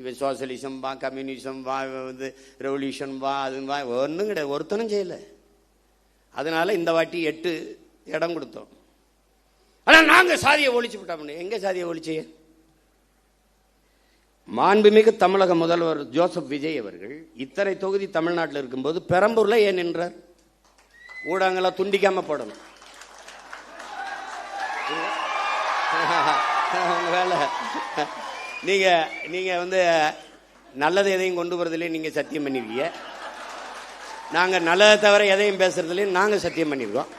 இவன் சோசியலிசம் வா, கம்யூனிசம் வா, வந்து ரெவல்யூஷன் வா, அது வா, ஒன்றும் கிடையாது, ஒருத்தனும் செய்யலை. அதனால இந்த வாட்டி 8 இடம் கொடுத்தோம். ஆனால் நாங்கள் சாதியை ஒழிச்சு விட்டோம். எங்கே சாதியை ஒழிச்சு? மாண்புமிகு தமிழக முதல்வர் ஜோசப் விஜய் அவர்கள் இத்தனை தொகுதி தமிழ்நாட்டில் இருக்கும்போது பெரம்பூர்ல ஏன் நின்றார்? ஊடகங்களை துண்டிக்காம போடணும். நீங்க வந்து நல்லது எதையும் கொண்டு வரதுலேயும் நீங்க சத்தியம் பண்ணிருக்கீங்க. நாங்க நல்லதை தவிர எதையும் பேசுறதுலையும் நாங்க சத்தியம் பண்ணிருக்கோம்.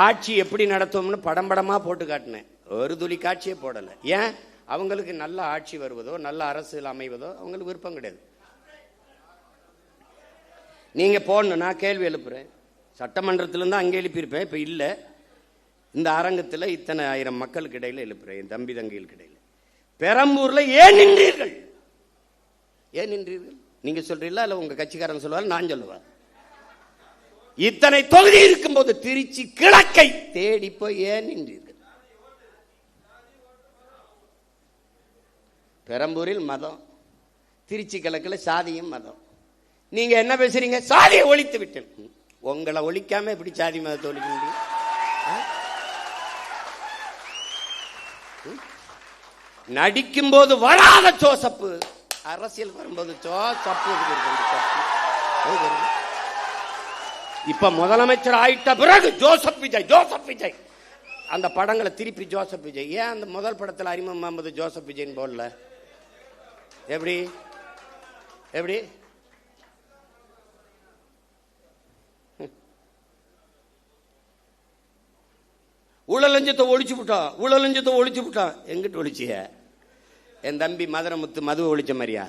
ஆட்சி எப்படி நடத்துவோம்னு படம் படமா போட்டு காட்டினேன். ஒரு துளி காட்சியே போடல. ஏன்? அவங்களுக்கு நல்ல ஆட்சி வருவதோ நல்ல அரசியல் அமைவதோ அவங்களுக்கு விருப்பம் கிடையாது. நீங்க போடணும். நான் கேள்வி எழுப்புறேன். சட்டமன்றத்திலிருந்து அங்கே எழுப்பியிருப்பேன். இப்ப இல்லை, இந்த அரங்கத்தில் இத்தனை ஆயிரம் மக்களுக்கு இடையில எழுப்புறேன். என் தம்பி தங்கைகளுக்கு இடையில பெரம்பூர்ல ஏன் நின்றீர்கள்? ஏன் நின்றீர்கள்? நீங்க சொல்றீங்களா இல்ல உங்க கட்சிக்காரன் சொல்லுவார், நான் சொல்லுவேன். இத்தனை தொகுதி இருக்கும்போது திருச்சி கிழக்கை தேடி போய் ஏன் நின்றீர்கள்? பெரம்பூரில் மதம், திருச்சி கிழக்கில் சாதியும் மதம். நீங்க என்ன பேசுறீங்க? சாதியை ஒழித்து விட்டேன். உங்களை ஒழிக்காம எப்படி சாதி மதத்தை ஒழிக்க முடியும்? நடிக்கும் போது வராத ஜோசப்பு, அரசியல் வரும்போது ஜோசப்பு. இப்ப முதலமைச்சர் ஆயிட்ட பிறகு ஜோசப் விஜய், ஜோசப் விஜய். அந்த படங்களை திருப்பி ஜோசப் விஜய். ஏன் அந்த முதல் படத்தில் அறிமுகம் முகமது ஜோசப் விஜய்னு போடல? எப்படி எப்படி? ஊழலஞ்சத்தை ஒழிச்சு விட்டான், ஊழலஞ்சத்தை ஒழிச்சு விட்டான். எங்கிட்ட ஒழிச்சிய? என் தம்பி மதுரமுத்து மதுவை ஒழிச்ச மாதிரியா?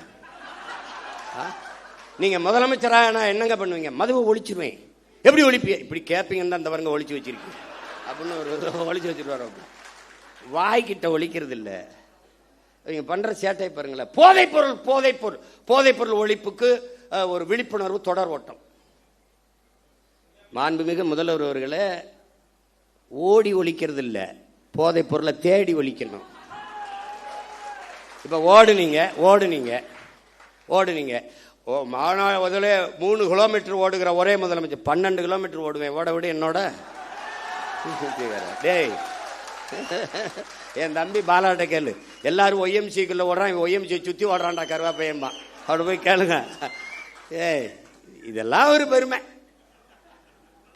நீங்க முதலமைச்சராக நான் என்னங்க பண்ணுவீங்க? மதுவை ஒழிச்சிருவேன். எப்படி ஒழிப்பிய? இப்படி கேட்பீங்கன்னு தான் அந்த பாருங்க ஒழிச்சு வச்சிருக்கீங்க அப்படின்னு ஒரு ஒழிச்சு வச்சிருவாரு. வாய்கிட்ட ஒழிக்கிறது இல்லை. இவங்க பண்ற சேட்டை பாருங்களேன். போதைப்பொருள் போதைப்பொருள் போதைப்பொருள் ஒழிப்புக்கு ஒரு விழிப்புணர்வு தொடர் ஓட்டம். மாண்புமிகு முதல்வர் அவர்களே, ஓடி ஒழிக்கிறது இல்ல, போதைப் பொருளை தேடி ஒழிக்கணும். இப்ப ஓடுனீங்க ஓடுனீங்க ஓடுனீங்க ஓ மாநாடு 3 கிலோமீட்டர் ஓடுகிற ஒரே முதலமைச்சர் 12 கிலோமீட்டர் ஓடுவேன். ஓட விட என்னோட டேய். என் தம்பி பாலாட்ட கேளு. எல்லாரும் ஒய்எம்சிக்குள்ள ஓடுறான், ஒய்எம்சி சுத்தி ஓடுறான்டா கருவா பையன்பா. அப்படி போய் கேளுங்க. ஏய், இதெல்லாம் ஒரு பெருமை.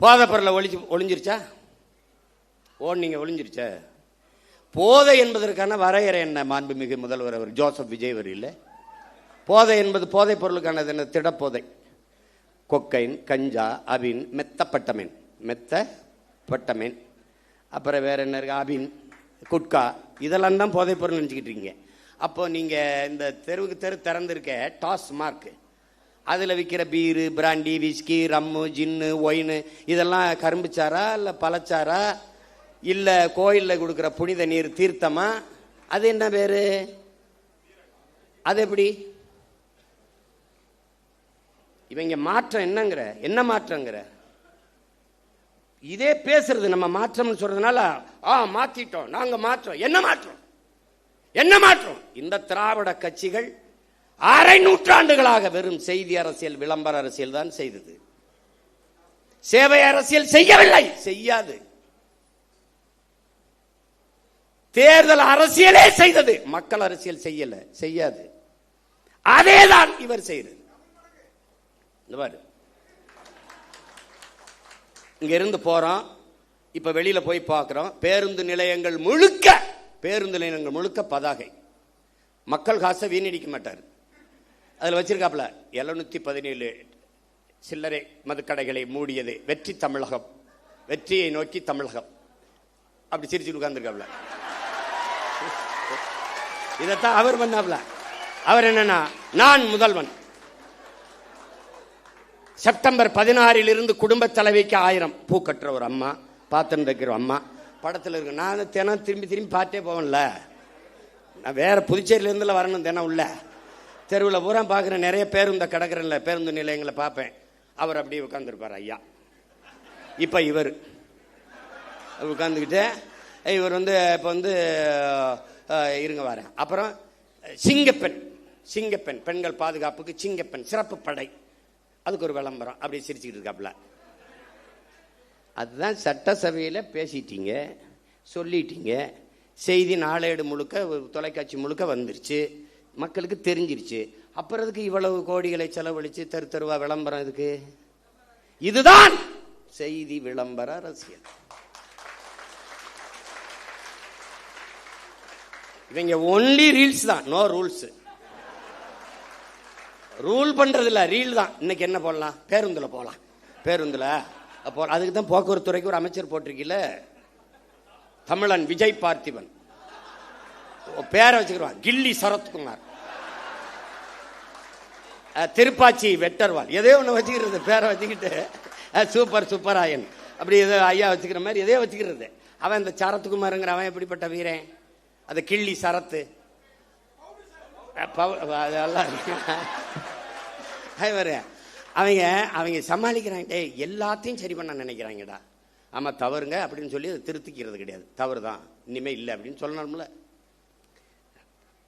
போதை பொருளை ஒளிஞ்சிருச்சா? ஓடுனீங்க, ஒளிஞ்சிருச்சா? போதை என்பதற்கான வரையறை என்ன? மாண்புமிகு முதல்வர் அவர் ஜோசப் விஜய் அவர் இல்லை. போதை என்பது போதை பொருளுக்கான என்ன? திடப்போதை. கொக்கைன், கஞ்சா, அபின், மெத்தப்பட்டமீன், மெத்தப்பட்டமீன், அப்புறம் வேற என்ன இருக்கு? அபின், குட்கா, இதெல்லாம் தான் போதைப் பொருள் நினச்சிக்கிட்டு இருக்கீங்க. அப்போ நீங்க இந்த தெருவுக்கு தெரு திறந்திருக்க டாஸ்மார்க், அதில் விற்கிற பீரு, பிராண்டி, விஸ்கி, ரம்மு, ஜின்னு, ஒயின், இதெல்லாம் கரும்புச்சாரா இல்லை பழச்சாரா இல்லை கோயிலில் கொடுக்குற புனித நீர் தீர்த்தமா? அது என்ன பேரு? அது எப்படி? இவங்க மாற்றம் என்னங்கிற? என்ன மாற்றங்கிற? இதே பேசுறது நம்ம மாற்றம்னு சொல்றதுனால மாத்திட்டோம், நாங்க மாற்றம். என்ன மாற்றம்? என்ன மாற்றம்? இந்த திராவிட கட்சிகள் அரை நூற்றாண்டுகளாக வெறும் செய்தி அரசியல், விளம்பர அரசியல் தான் செய்தது. சேவை அரசியல் செய்யவில்லை, செய்யாது. தேர்தல் அரசியலே செய்தது, மக்கள் அரசியல் செய்யல, செய்யாது. அதேதான் இவர் செய்யறது. இங்க இருந்து போறோம், இப்ப வெளியில போய் பார்க்கிறோம். பேருந்து நிலையங்கள் முழுக்க பதாகை. மக்கள் காசை வீணடிக்க மாட்டார். அதுல வச்சிருக்காப்ல 717 சில்லறை மதுக்கடைகளை மூடியது வெற்றி தமிழகம், வெற்றியை நோக்கி தமிழகம். அப்படி சிரிச்சு உட்கார்ந்துருக்காப்ல. இதத்தான் அவர் பண்ணாப்ல. அவர் என்னன்னா, நான் முதல்வன். செப்டம்பர் 16 இருந்து குடும்ப தலைவிக்கு 1000 பூ கட்டுற ஒரு அம்மா, பாத்திரம் வைக்கிற அம்மா படத்தில் இருக்கு. நான் தினம் திரும்பி பார்த்தே போவேன்ல. நான் வேற புதுச்சேரியில இருந்துல வரணும். தினம் உள்ள தெருவில் பூரா பார்க்குறேன். நிறைய பேருந்து கிடக்குறேன்ல, பேருந்து நிலையங்களை பார்ப்பேன். அவர் அப்படியே உட்காந்துருப்பார் ஐயா. இப்போ இவர் உட்காந்துக்கிட்டு இவர் வந்து இப்போ வந்து இருங்க வரேன். அப்புறம் சிங்கப்பெண், சிங்கப்பெண் பெண்கள் பாதுகாப்புக்கு சிங்கப்பெண் சிறப்பு படை, அதுக்கு ஒரு விளம்பரம். அப்படி சிரிச்சுக்கிட்டு இருக்காப்புல. அதுதான் சட்டசபையில் பேசிட்டீங்க, சொல்லிட்டீங்க, செய்தி நாளேடு முழுக்க தொலைக்காட்சி முழுக்க வந்துருச்சு, மக்களுக்கு தெரிஞ்சிருச்சு. அப்புறம் அதுக்கு இவ்வளவு கோடிகளை செலவழிச்சு தெரு தெருவா விளம்பரம் இதுக்கு? இதுதான் செய்தி விளம்பர அரசியல். இவங்க ஒன்லி ரீல்ஸ் தான், நோ ரூல்ஸ். ரூல் பண்றது இல்ல, ரீல் தான். இன்னைக்கு என்ன போடலாம்? பேருந்துல போலாம், பேருந்துல அப்போ அதுக்கு தான் போக்குவரத்து துறைக்கு ஒரு அமைச்சர் போட்டிருக்கீல, தமிழன் விஜய் பார்த்திபன். பேரை வச்சுக்கிறான் கில்லி சரத்குமார், திருப்பாச்சி வெட்டர்வால், எதோ ஒன்று வச்சுக்கிறது பேரை வச்சுக்கிட்டு. சூப்பர் சூப்பராயன் அப்படி ஏதோ ஐயா வச்சுக்கிற மாதிரி எதையோ வச்சுக்கிறது. அவன் இந்த சரத்குமாருங்கிற அவன் எப்படிப்பட்ட வீரன்? அது கிள்ளி சரத்து அதெல்லாம் அவங்க அவங்க சமாளிக்கிறாங்க. எல்லாத்தையும் சரி பண்ண நினைக்கிறாங்கடா. ஆமா தவறுங்க அப்படின்னு சொல்லி அதை திருத்திக்கிறது கிடையாது. தவறு தான், இனிமே இல்லை அப்படின்னு சொல்லணும்ல.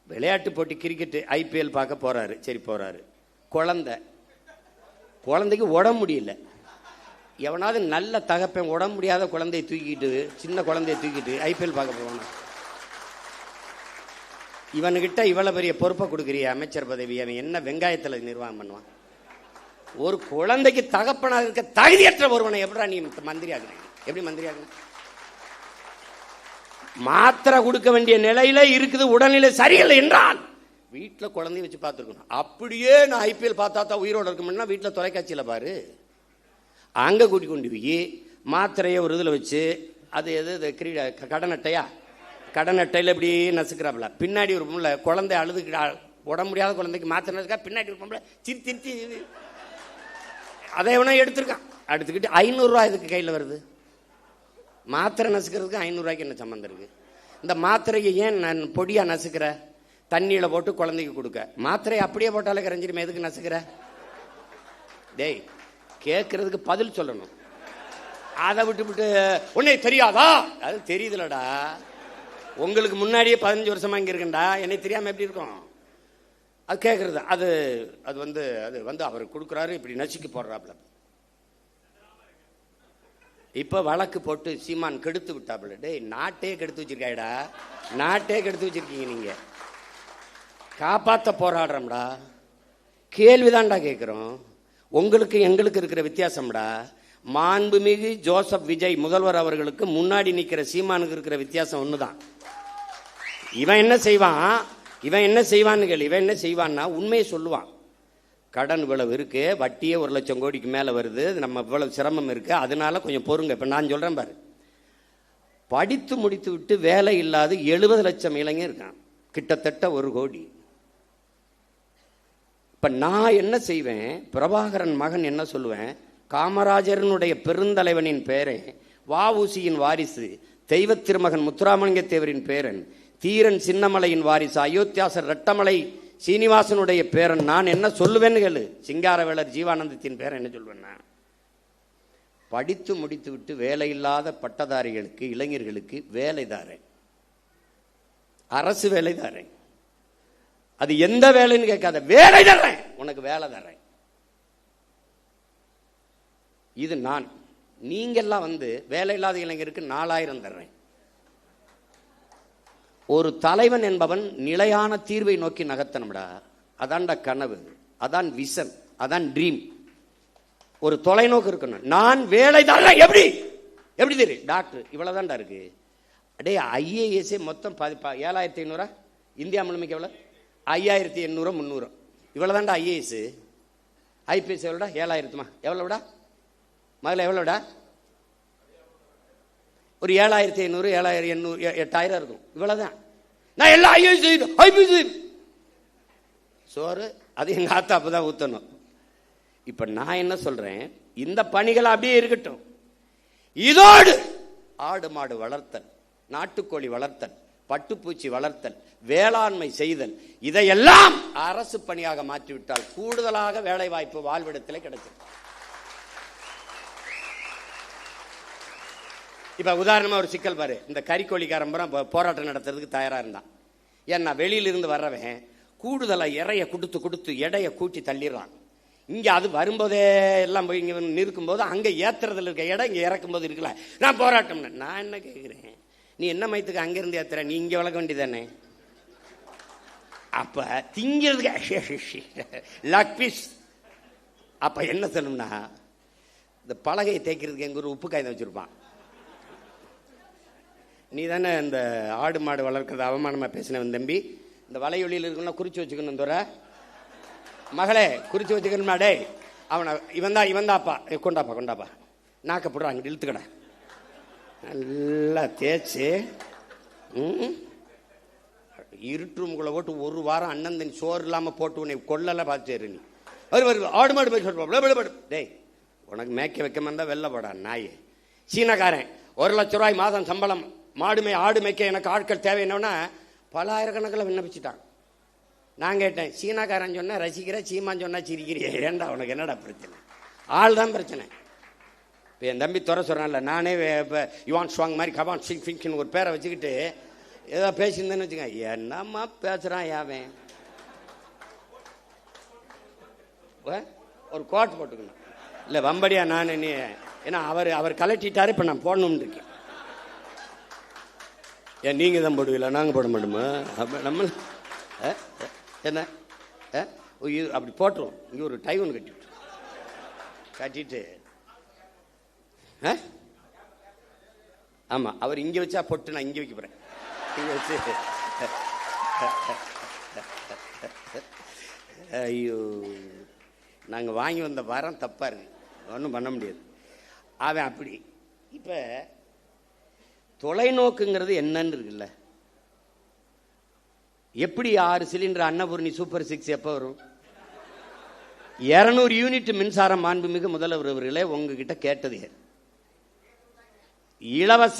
விளையாட்டு போட்டி கிரிக்கெட் ஐபிஎல் பார்க்க போறாரு, சரி போறாரு. குழந்தைக்கு உடம்பு முடியல. எவனாவது நல்ல தகப்பன் உடம்பு முடியாத குழந்தையை தூக்கிட்டு, சின்ன குழந்தைய தூக்கிட்டு ஐபிஎல் பார்க்க போவானா? இவனுக்கிட்ட இவ்வளவு பெரிய பொறுப்பை கொடுக்குறிய அமைச்சர் பதவி, அவன் என்ன வெங்காயத்தில் நிர்வாகம் பண்ணுவான்? ஒரு குழந்தைக்கு தகப்பனாக இருக்க தகுதியற்ற ஒருவனை எப்படா நீ மந்திரி ஆகுறீங்க? எப்படி மந்திரி ஆகணும்? மாத்திரை கொடுக்க வேண்டிய நிலையில இருக்குது, உடல்நிலை சரியில்லை என்றால் வீட்டில் குழந்தைய வச்சு பார்த்துருக்கணும். அப்படியே நான் ஐபிஎல் பார்த்தா தான் உயிரோடு இருக்கணும்னா வீட்டில் தொலைக்காட்சியில் பாரு. அங்கே கூட்டி கொண்டு போய் மாத்திரையை ஒரு இதில் வச்சு, அது எது கிரீட கடன் அட்டையா, கடன் அட்டையில் இப்படி நசுக்கிறாப்புல. பின்னாடி ஒரு பொம்பளை குழந்தை அழுது, உடம்பு முடியாத குழந்தைக்கு மாத்திரை நசுக்கா, பின்னாடி ஒரு பொம்பளை திருத்தி அதை எவனோ எடுத்துருக்கான். எடுத்துக்கிட்டு 500 ரூபா இதுக்கு கையில் வருது. மாத்திரை நசுக்கிறதுக்கு 500 ரூபாய்க்கு என்ன சம்மந்தம் இருக்கு? இந்த மாத்திரையை ஏன் நான் பொடியா நசுக்கிற? தண்ணியில போட்டு குழந்தைக்கு கொடுக்க. மாத்திரையை அப்படியே போட்டாலே கரைஞ்சிருமே, எதுக்கு நசுக்கிற? டேய், கேட்கறதுக்கு பதில் சொல்லணும். அதை விட்டு உன்னை தெரியாதா? அது தெரியுதுலடா. உங்களுக்கு முன்னாடியே 15 வருஷமா இங்க இருக்கேன்டா, என்னை தெரியாம எப்படி இருக்கும்? அது கேட்கறது. அது அது வந்து அது வந்து அவர் கொடுக்குறாரு, இப்படி நசுக்கி போடுறாப்புல. இப்ப வழக்கு போட்டு சீமான் கெடுத்து விட்டாப்புல. டேய், நாட்டே கெடுத்து வச்சிருக்காடா, நாட்டே கெடுத்து வச்சிருக்கீங்க நீங்க. காப்பாற்ற போராடுறோம்டா. கேள்விதான்டா கேட்கிறோம். உங்களுக்கு எங்களுக்கு இருக்கிற வித்தியாசம்டா. மாண்புமிகு ஜோசப் விஜய் முதல்வர் அவர்களுக்கு முன்னாடி நிக்கிற சீமானுக்கு இருக்கிற வித்தியாசம் ஒண்ணுதான். இவன் என்ன செய்வான், இவன் என்ன செய்வான்னு கேள்வி. இவன் என்ன செய்வான்னா உண்மையை சொல்லுவான். கடன் இவ்வளவு இருக்கு, வட்டியே 1 லட்சம் கோடிக்கு மேல வருது, நம்ம இவ்வளவு சிரமம் இருக்கு, அதனால கொஞ்சம் பொறுங்க. இப்ப நான் சொல்றேன் பாரு, படித்து முடித்து விட்டு வேலை இல்லாத 70 லட்சம் இளைஞர் இருக்கான், கிட்டத்தட்ட 1 கோடி. இப்ப நான் என்ன செய்வேன், பிரபாகரன் மகன் என்ன சொல்லுவேன், காமராஜரனுடைய பெருந்தலைவனின் பேரன், வஉசியின் வாரிசு, தெய்வ திருமகன் முத்துராமலிங்க தேவரின் பேரன், தீரன் சின்னமலையின் வாரிசு, அயோத்தியாசர் ரெட்டமலை சீனிவாசனுடைய பேரன். நான் என்ன சொல்லுவேன்னு கேளு. சிங்காரவேலர் ஜீவானந்தத்தின் பேரன் என்ன சொல்வேன்னா, படித்து முடித்து விட்டு வேலை இல்லாத பட்டதாரிகளுக்கு, இளைஞர்களுக்கு வேலை தாரேன், அரசு வேலை தாரேன். அது எந்த வேலைன்னு கேட்காத, வேலை தர்றேன், உனக்கு வேலை தர்றேன். இது நான். நீங்கெல்லாம் வந்து வேலை இல்லாத இளைஞருக்கு 4000 தர்றேன். ஒரு தலைவன் என்பவன் நிலையான தீர்வை நோக்கி நகர்த்தணும்டா. அதான்டா கனவு, அதான் விஷன், அதான் ட்ரீம். ஒரு தொலைநோக்கு இருக்கணும். நான் வேலை தர்றேன். எப்படி எப்படி தெரியும்? டாக்டர் இவ்வளவுதான்டா இருக்கு. அடே, ஐஏஎஸ் மொத்தம் 7500, இந்தியா முழுமைக்கு எவ்வளவு? 5800 300, இவ்வளவுதான்டா ஐஏஎஸ். ஐபிஎஸ் எவ்வளோடா? 7000மா? எவ்வளவுடா முதல்ல? எவ்வளோடா? ஒரு 7500 7800 8000 இருக்கும். இவ்வளவுதான். நான் எல்லா ஐபிஎஸ் சோறு அது எங்க ஆத்தா அப்பதான் ஊத்தணும். இப்ப நான் என்ன சொல்றேன், இந்த பணிகள் அப்படியே இருக்கட்டும். இதோடு ஆடு மாடு வளர்த்தல், நாட்டுக்கோழி வளர்த்தல், பட்டுப்பூச்சி வளர்த்தல், வேளாண்மை செய்தல், இதையெல்லாம் அரசு பணியாக மாற்றிவிட்டால் கூடுதலாக வேலை வாய்ப்பு வாழ்விடத்தில் கிடைக்கும். இப்ப உதாரணமா ஒரு சிக்கல் பாரு. இந்த கறிக்கோழிக்காரன் போராட்டம் நடத்துறதுக்கு தயாரா இருந்தான். ஏன்னா வெளியிலிருந்து வர்றவன் கூடுதலாக இறைய கொடுத்து எடையை கூட்டி தள்ளிடுறான். இங்கே அது வரும்போதே எல்லாம் போய் இங்கே நிற்கும்போது அங்கே ஏற்றுறதுல இருக்க இடம் இங்கே இறக்கும்போது இருக்குல்ல, நான் போராட்டம்னு. நான் என்ன கேட்குறேன், நீ என்ன மயத்துக்கு அங்கேருந்து ஏற்றுற, நீ இங்கே வளர்க்க வேண்டியதானே? அப்போ திங்கிறதுக்கு லக் பீஸ். அப்போ என்ன சொல்லணும்னா, இந்த பலகையை தேய்க்கிறதுக்கு எங்கள் ஒரு உப்பு காய்தான் வச்சுருப்பான். நீ தானே இந்த ஆடு மாடு வளர்க்குறது அவமானமாக பேசினவன் தம்பி, இந்த வலையொலியில் இருக்குன்னா குறித்து வச்சுக்கணும் தோற மகளே, குறித்து வச்சுக்கணுமா? டே அவனை இவன் தாப்பா, கொண்டாப்பா நாக்கப்படுறான், அங்கிட்டு இழுத்துக்கடா, நல்லா தேய்ச்சி இருட்டு ரூமுக்குள்ள போட்டு ஒரு வாரம் அண்ணன் தண்ணி சோறு இல்லாமல் போட்டு உன்னை கொள்ளல பார்த்துரு. நீ ஆடு மாடு போய் சொல்லுவான். டேய் உனக்கு மேய்க்க வைக்க இருந்தால் வெளில போடா நாய். சீனக்காரன் 1 லட்ச ரூபாய் மாதம் சம்பளம், ஆடு மேய்க்க எனக்கு ஆட்கள் தேவை. என்னன்னா பல ஆயிரக்கணக்கில் விண்ணப்பிச்சுட்டான். நான் கேட்டேன், சீனாக்காரன் சொன்னா ரசிக்கிற, சீமான் சொன்னா சிரிக்கிறிய, ஏண்டா உனக்கு என்னடா பிரச்சனை? ஆள் தான் பிரச்சனை. இப்போ என் தம்பி துறை சொல்கிறான்ல, நானே இப்போ யுவான் ஸ்வாங் மாதிரி கபான் சிங் ஃபிங்னு ஒரு பேரை வச்சுக்கிட்டு ஏதோ பேசியிருந்தேன்னு வச்சுக்கேன், என்னம்மா பேசுகிறான் யாவன். ஒரு கோட் போட்டுக்கணும் இல்லை வம்படியா நான் நீ, ஏன்னா அவர் கலட்டிட்டாரு, இப்போ நான் போடணும்னு இருக்கேன். ஏன் நீங்கள் தான் போடுவீங்களா, நாங்கள் போட மாட்டோமா? நம்ம என்ன அப்படி போட்டுருவோம். இங்கே ஒரு டை ஒன்று கட்டிட்டு ஆமாம், அவர் இங்கே வச்சா பொட்டு, நான் இங்கே வைக்க போகிறேன். இங்கே வச்சு ஐயோ, நாங்கள் வாங்கி வந்த வாரம் தப்பாக இருக்கு, ஒன்றும் பண்ண முடியாது. அவன் அப்படி. இப்போ தொலைநோக்குங்கிறது என்னன்னு இருக்குல்ல, எப்படி 6 சிலிண்டர் அன்னபூர்ணி சூப்பர் 6 எப்போ வரும்? 200 யூனிட் மின்சாரம் மாண்புமிகு முதல்வர் அவர்களே உங்ககிட்ட கேட்டது இலவச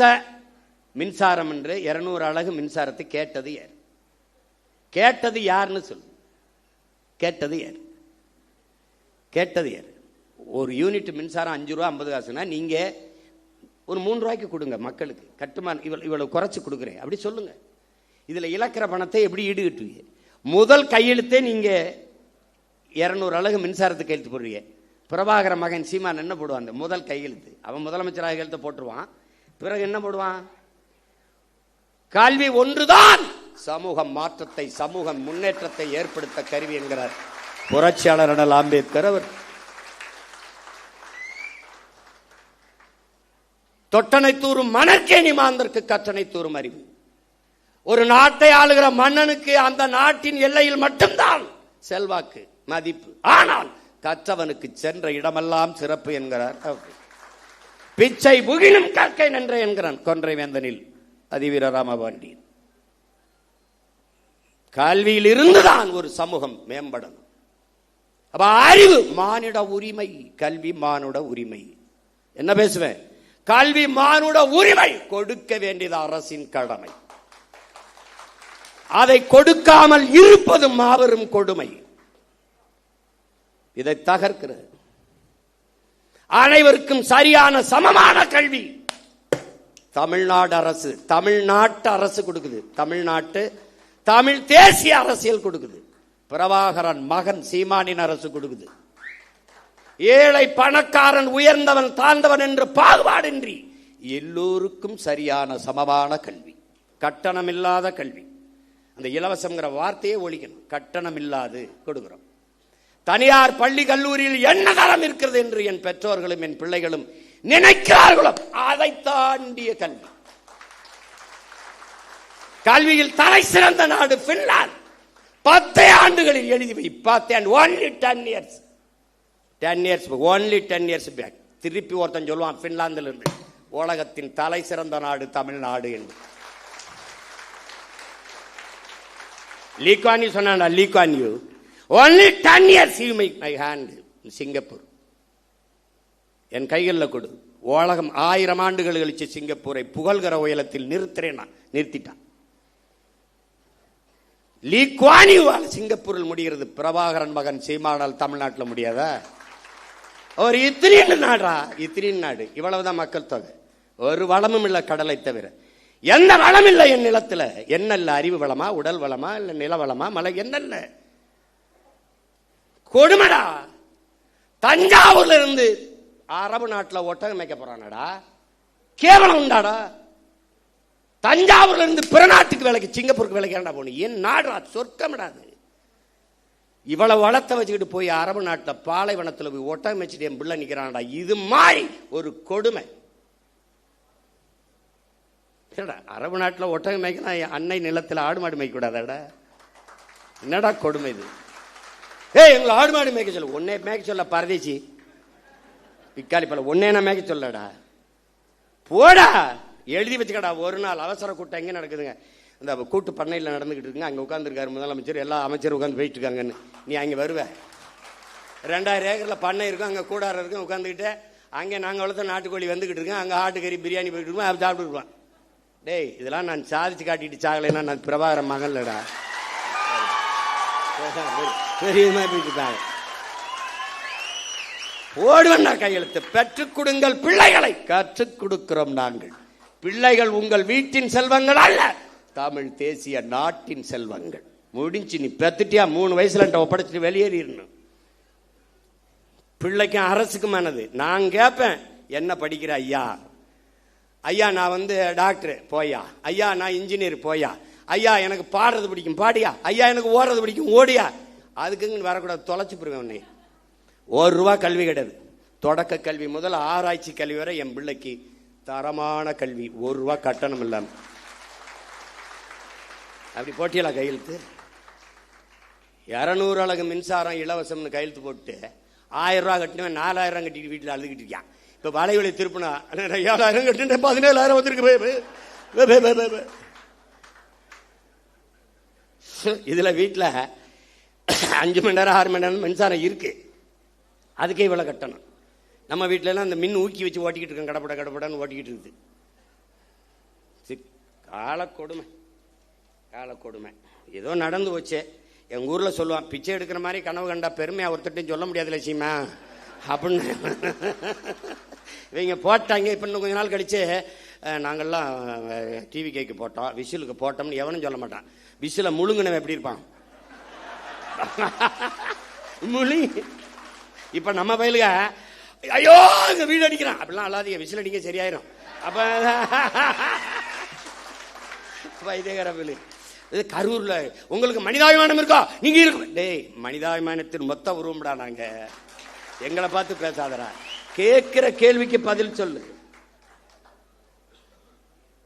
மின்சாரம் என்று 200 அலகு மின்சாரத்தை கேட்டது யார்? கேட்டது யாருன்னு சொல்லு. கேட்டது யார்? ஒரு யூனிட் மின்சாரம் 5 ரூபா 50 காசுனா நீங்க ஒரு 3 ரூபாய்க்கு கொடுங்க மக்களுக்கு. கட்டுமான இவ்வளவு குறைச்சு கொடுக்குறேன் அப்படி சொல்லுங்க. இதுல இழக்கிற பணத்தை எப்படி ஈடுகட்டுவீங்க? முதல் கையெழுத்தே நீங்க 200 அலகு மின்சாரத்துக்கு கையெழுத்து போடுவீங்க. பிரபாகர மகன் சீமான் என்ன போடுவான்? அந்த முதல் கையெழுத்து அவன் முதலமைச்சராக கையெழுத்த போட்டுருவான். பிறகு என்ன போடுவான்? கல்வி ஒன்றுதான் சமூக மாற்றத்தை, சமூக முன்னேற்றத்தை ஏற்படுத்த கருவி என்கிறார் புரட்சியாளர் அண்ணல் அம்பேத்கர் அவர். தொட்டனை தூரும் மணற்கேணி மாந்தருக்கு கற்றனை தூரும் அறிவு. ஒரு நாட்டை ஆளுகிற மன்னனுக்கு அந்த நாட்டின் எல்லையில் மட்டும்தான் செல்வாக்கு, மதிப்பு. ஆனால் கற்றவனுக்கு சென்ற இடமெல்லாம் சிறப்பு என்கிறார். பிச்சை புகினும் கற்கை நன்ற என்கிறான் கொன்றை வேந்தனில் அதிவீர ராமபாண்டியன். கல்வியில் இருந்துதான் ஒரு சமூகம் மேம்படணும். அப்ப அறிவு மானிட உரிமை, கல்வி மானுட உரிமை. என்ன பேசுவேன்? கல்வி மானுட உரிமை, கொடுக்க வேண்டியது அரசின் கடமை. அதை கொடுக்காமல் இருப்பது மாபெரும் கொடுமை. இதை தகர்க்கிறது. அனைவருக்கும் சரியான சமமான கல்வி தமிழ்நாடு அரசு, தமிழ்நாட்டு அரசு கொடுக்குது. தமிழ் தேசிய அரசியல் கொடுக்குது. பிரபாகரன் மகன் சீமானின் அரசு கொடுக்குது. ஏழை பணக்காரன், உயர்ந்தவன் தாழ்ந்தவன் என்று பாகுபாடின்றி எல்லோருக்கும் சரியான சமமான கல்வி, கட்டணம் இல்லாத கல்வி. அந்த இலவசம்ங்கிற வார்த்தையே ஒழிக்கணும். கட்டணம் இல்லாது கொடுக்கிறோம். தனியார் பள்ளி கல்லூரியில் என்ன தரம் இருக்கிறது என்று என் பெற்றோர்களும் என் பிள்ளைகளும் நினைக்கிறார்களோ அதை தாண்டிய கல்வி. கல்வியில் தலை சிறந்த நாடு பின்லாந்து. 10 ஆண்டுகளில் எழுதி வை. 10 ஆண்டு, only 10 years. 10 years, only 10 years back. திருப்பி ஒருத்தன் சொல்லுவான் பின்லாந்தில் இருந்து, உலகத்தின் தலை சிறந்த நாடு தமிழ்நாடு என்று. லீக்வான் யூ சொன்னா, Lee Kuan you only 10 years you make my hand in Singapore. என் கைகளில் கொடு. உலகம் 1000 ஆண்டுகள் கழிச்சு சிங்கப்பூரை புகழ்கிற உயரத்தில் நிறுத்திட்டான். லீக்வான் யூ சிங்கப்பூரில் முடிகிறது. பிரபாகரன் மகன் சீமானால் தமிழ்நாட்டில் முடியாதா? ஒரு இத்திரின் நாடா, இத்திரின் நாடு. இவ்வளவுதான் மக்கள் தொகை. ஒரு வளமும் இல்லை கடலை தவிர. எந்த வளம் இல்லை என் நிலத்துல. என்ன இல்ல? அறிவு வளமா, உடல் வளமா, இல்ல நில வளமா, மலை என்ன இல்ல? கொடுமடா. தஞ்சாவூர்ல இருந்து அரபு நாட்டுல ஒட்டகம் மேய்க்க போறானடா. கேவலம் உண்டாடா? தஞ்சாவூர்ல இருந்து பிற நாட்டுக்கு வேலைக்கு, சிங்கப்பூருக்கு வேலைக்கு ஏன்டா போகணும்? என் நாடா, சொர்க்கமிடாது. இவ்வளவு வளத்தை வச்சுக்கிட்டு போய் அரபு நாட்டுல பாலைவனத்துல போய் ஒட்டகம் மேய்ச்சிட்டு என் பிள்ளை நிக்கிறான்டா. இது மாதிரி ஒரு கொடுமை. அரபு நாட்டில் ஒட்டகம் மேய்க்கலாம், அன்னை நிலத்தில் ஆடு மாடு மேய்க்க கூடாதாடா? என்னடா கொடுமை இது? எங்களை ஆடு மாடு மேய்க்க சொல்ல, ஒன்னே மேய்க்க சொல்ல பரதேசி பிக்காளி பல, ஒன்னே நான் மேய்க்க சொல்லடா. போடா, எழுதி வச்சுக்கடா. ஒரு நாள் அவசர கூட்டம் எங்கே நடக்குதுங்க? இந்த கூட்டு பண்ணையில் நடந்துகிட்டு இருக்குங்க. அங்கே உட்காந்துருக்காரு முதலமைச்சர், எல்லா அமைச்சரும் உட்காந்து போயிட்டு இருக்காங்கன்னு. நீ அங்கே வருவ, 2000 ஏக்கரில் பண்ணை இருக்கும், அங்கே கூடார இருக்கும், உட்காந்துக்கிட்டு அங்கே நாங்கள் வளர்த்த நாட்டுக்கோழி வந்துக்கிட்டு இருக்கேன், அங்கே ஆட்டுக்கறி பிரியாணி போயிட்டு இருக்கோம், அப்படி சாப்பிட்டு இருப்பான். டேய், இதெல்லாம் நான் சாதிச்சு காட்டிட்டு சாகலைன்னா நான் பிரபாகர மகன்லடா. ஓடுவண்ணா கையெழுத்து. பெற்றுக் கொடுங்கள் பிள்ளைகளை, கற்றுக் கொடுக்கிறோம் நாங்கள். பிள்ளைகள் உங்கள் வீட்டின் செல்வங்கள் அல்ல, தமிழ் தேசிய நாட்டின் செல்வங்கள். முடிஞ்சு. நீ பெத்துட்டியா, 3 வயசுல ஒப்படைச்சிட்டு வெளியேறிடணும். பிள்ளைக்கும் அரசுக்குமானது. நான் கேட்பேன், என்ன படிக்கிற ஐயா? ஐயா நான் வந்து டாக்டர், போயா. ஐயா நான் இன்ஜினியர், போயா. ஐயா எனக்கு பாடுறது பிடிக்கும், பாடியா. ஐயா எனக்கு ஓடுறது பிடிக்கும், ஓடியா. அதுக்குன்னு வரக்கூடாது, தொலைச்சு போடுவேன் உன்னை. ₹1 கல்வி கிடையாது. தொடக்க கல்வி முதல் ஆராய்ச்சி கல்வி வரை என் பிள்ளைக்கு தரமான கல்வி, ₹1 கட்டணம் இல்லாம. அப்படி போட்டியலா கையெழுத்து? 200 அலகு மின்சாரம் இலவசம்னு கையெழுத்து போட்டு ₹1000 கட்டினவன் 4000 கட்டிட்டு வீட்டில் அழுதுகிட்டு இருக்கான். இப்ப வலைவலி திருப்பினா 7000 கட்டு 17,000 வந்துருக்கு. இதுல வீட்டுல 5 மணி நேரம் 6 மணி நேரம் மின்சாரம் இருக்கு, அதுக்கே இவ்வளவு கட்டணும். நம்ம வீட்டுல எல்லாம் அந்த மின் ஊக்கி வச்சு ஓட்டிக்கிட்டு இருக்கோம், கடப்பட கடப்படன்னு ஓட்டிக்கிட்டு இருக்குது. காலக்கொடுமை, காலக்கொடுமை. ஏதோ நடந்து போச்சு. எங்க ஊர்ல சொல்லுவான், பிச்சை எடுக்கிற மாதிரி கனவு கண்டா பெருமையா ஒருத்தட்டையும் சொல்ல முடியாது லட்சியமா அப்படின்னு. இவங்க போட்டாங்க. இப்ப இன்னும் கொஞ்ச நாள் கழிச்சு நாங்கள்லாம் டிவி கேக்கு போட்டோம், விசிலுக்கு போட்டோம்னு எவனும் சொல்ல மாட்டான். விசில முழுங்குனவன் எப்படி இருப்பான்? முழுங்கி. இப்ப நம்ம பயிலுக ஐயோ இங்க வீடு அடிக்கிறான் அப்படிலாம் அல்லாதீங்க, விசில் அடிக்க சரியாயிரும். அப்ப வைத்தியகர பயிலு இது கரூர்ல உங்களுக்கு மனிதாபிமானம் இருக்கா? நீங்க இருக்கு. டேய், மனிதாபிமானத்தின் மொத்த உருவம்டா நாங்க. எங்களை பார்த்து பேசாதரா. கேட்கிற கேள்விக்கு பதில் சொல்லு.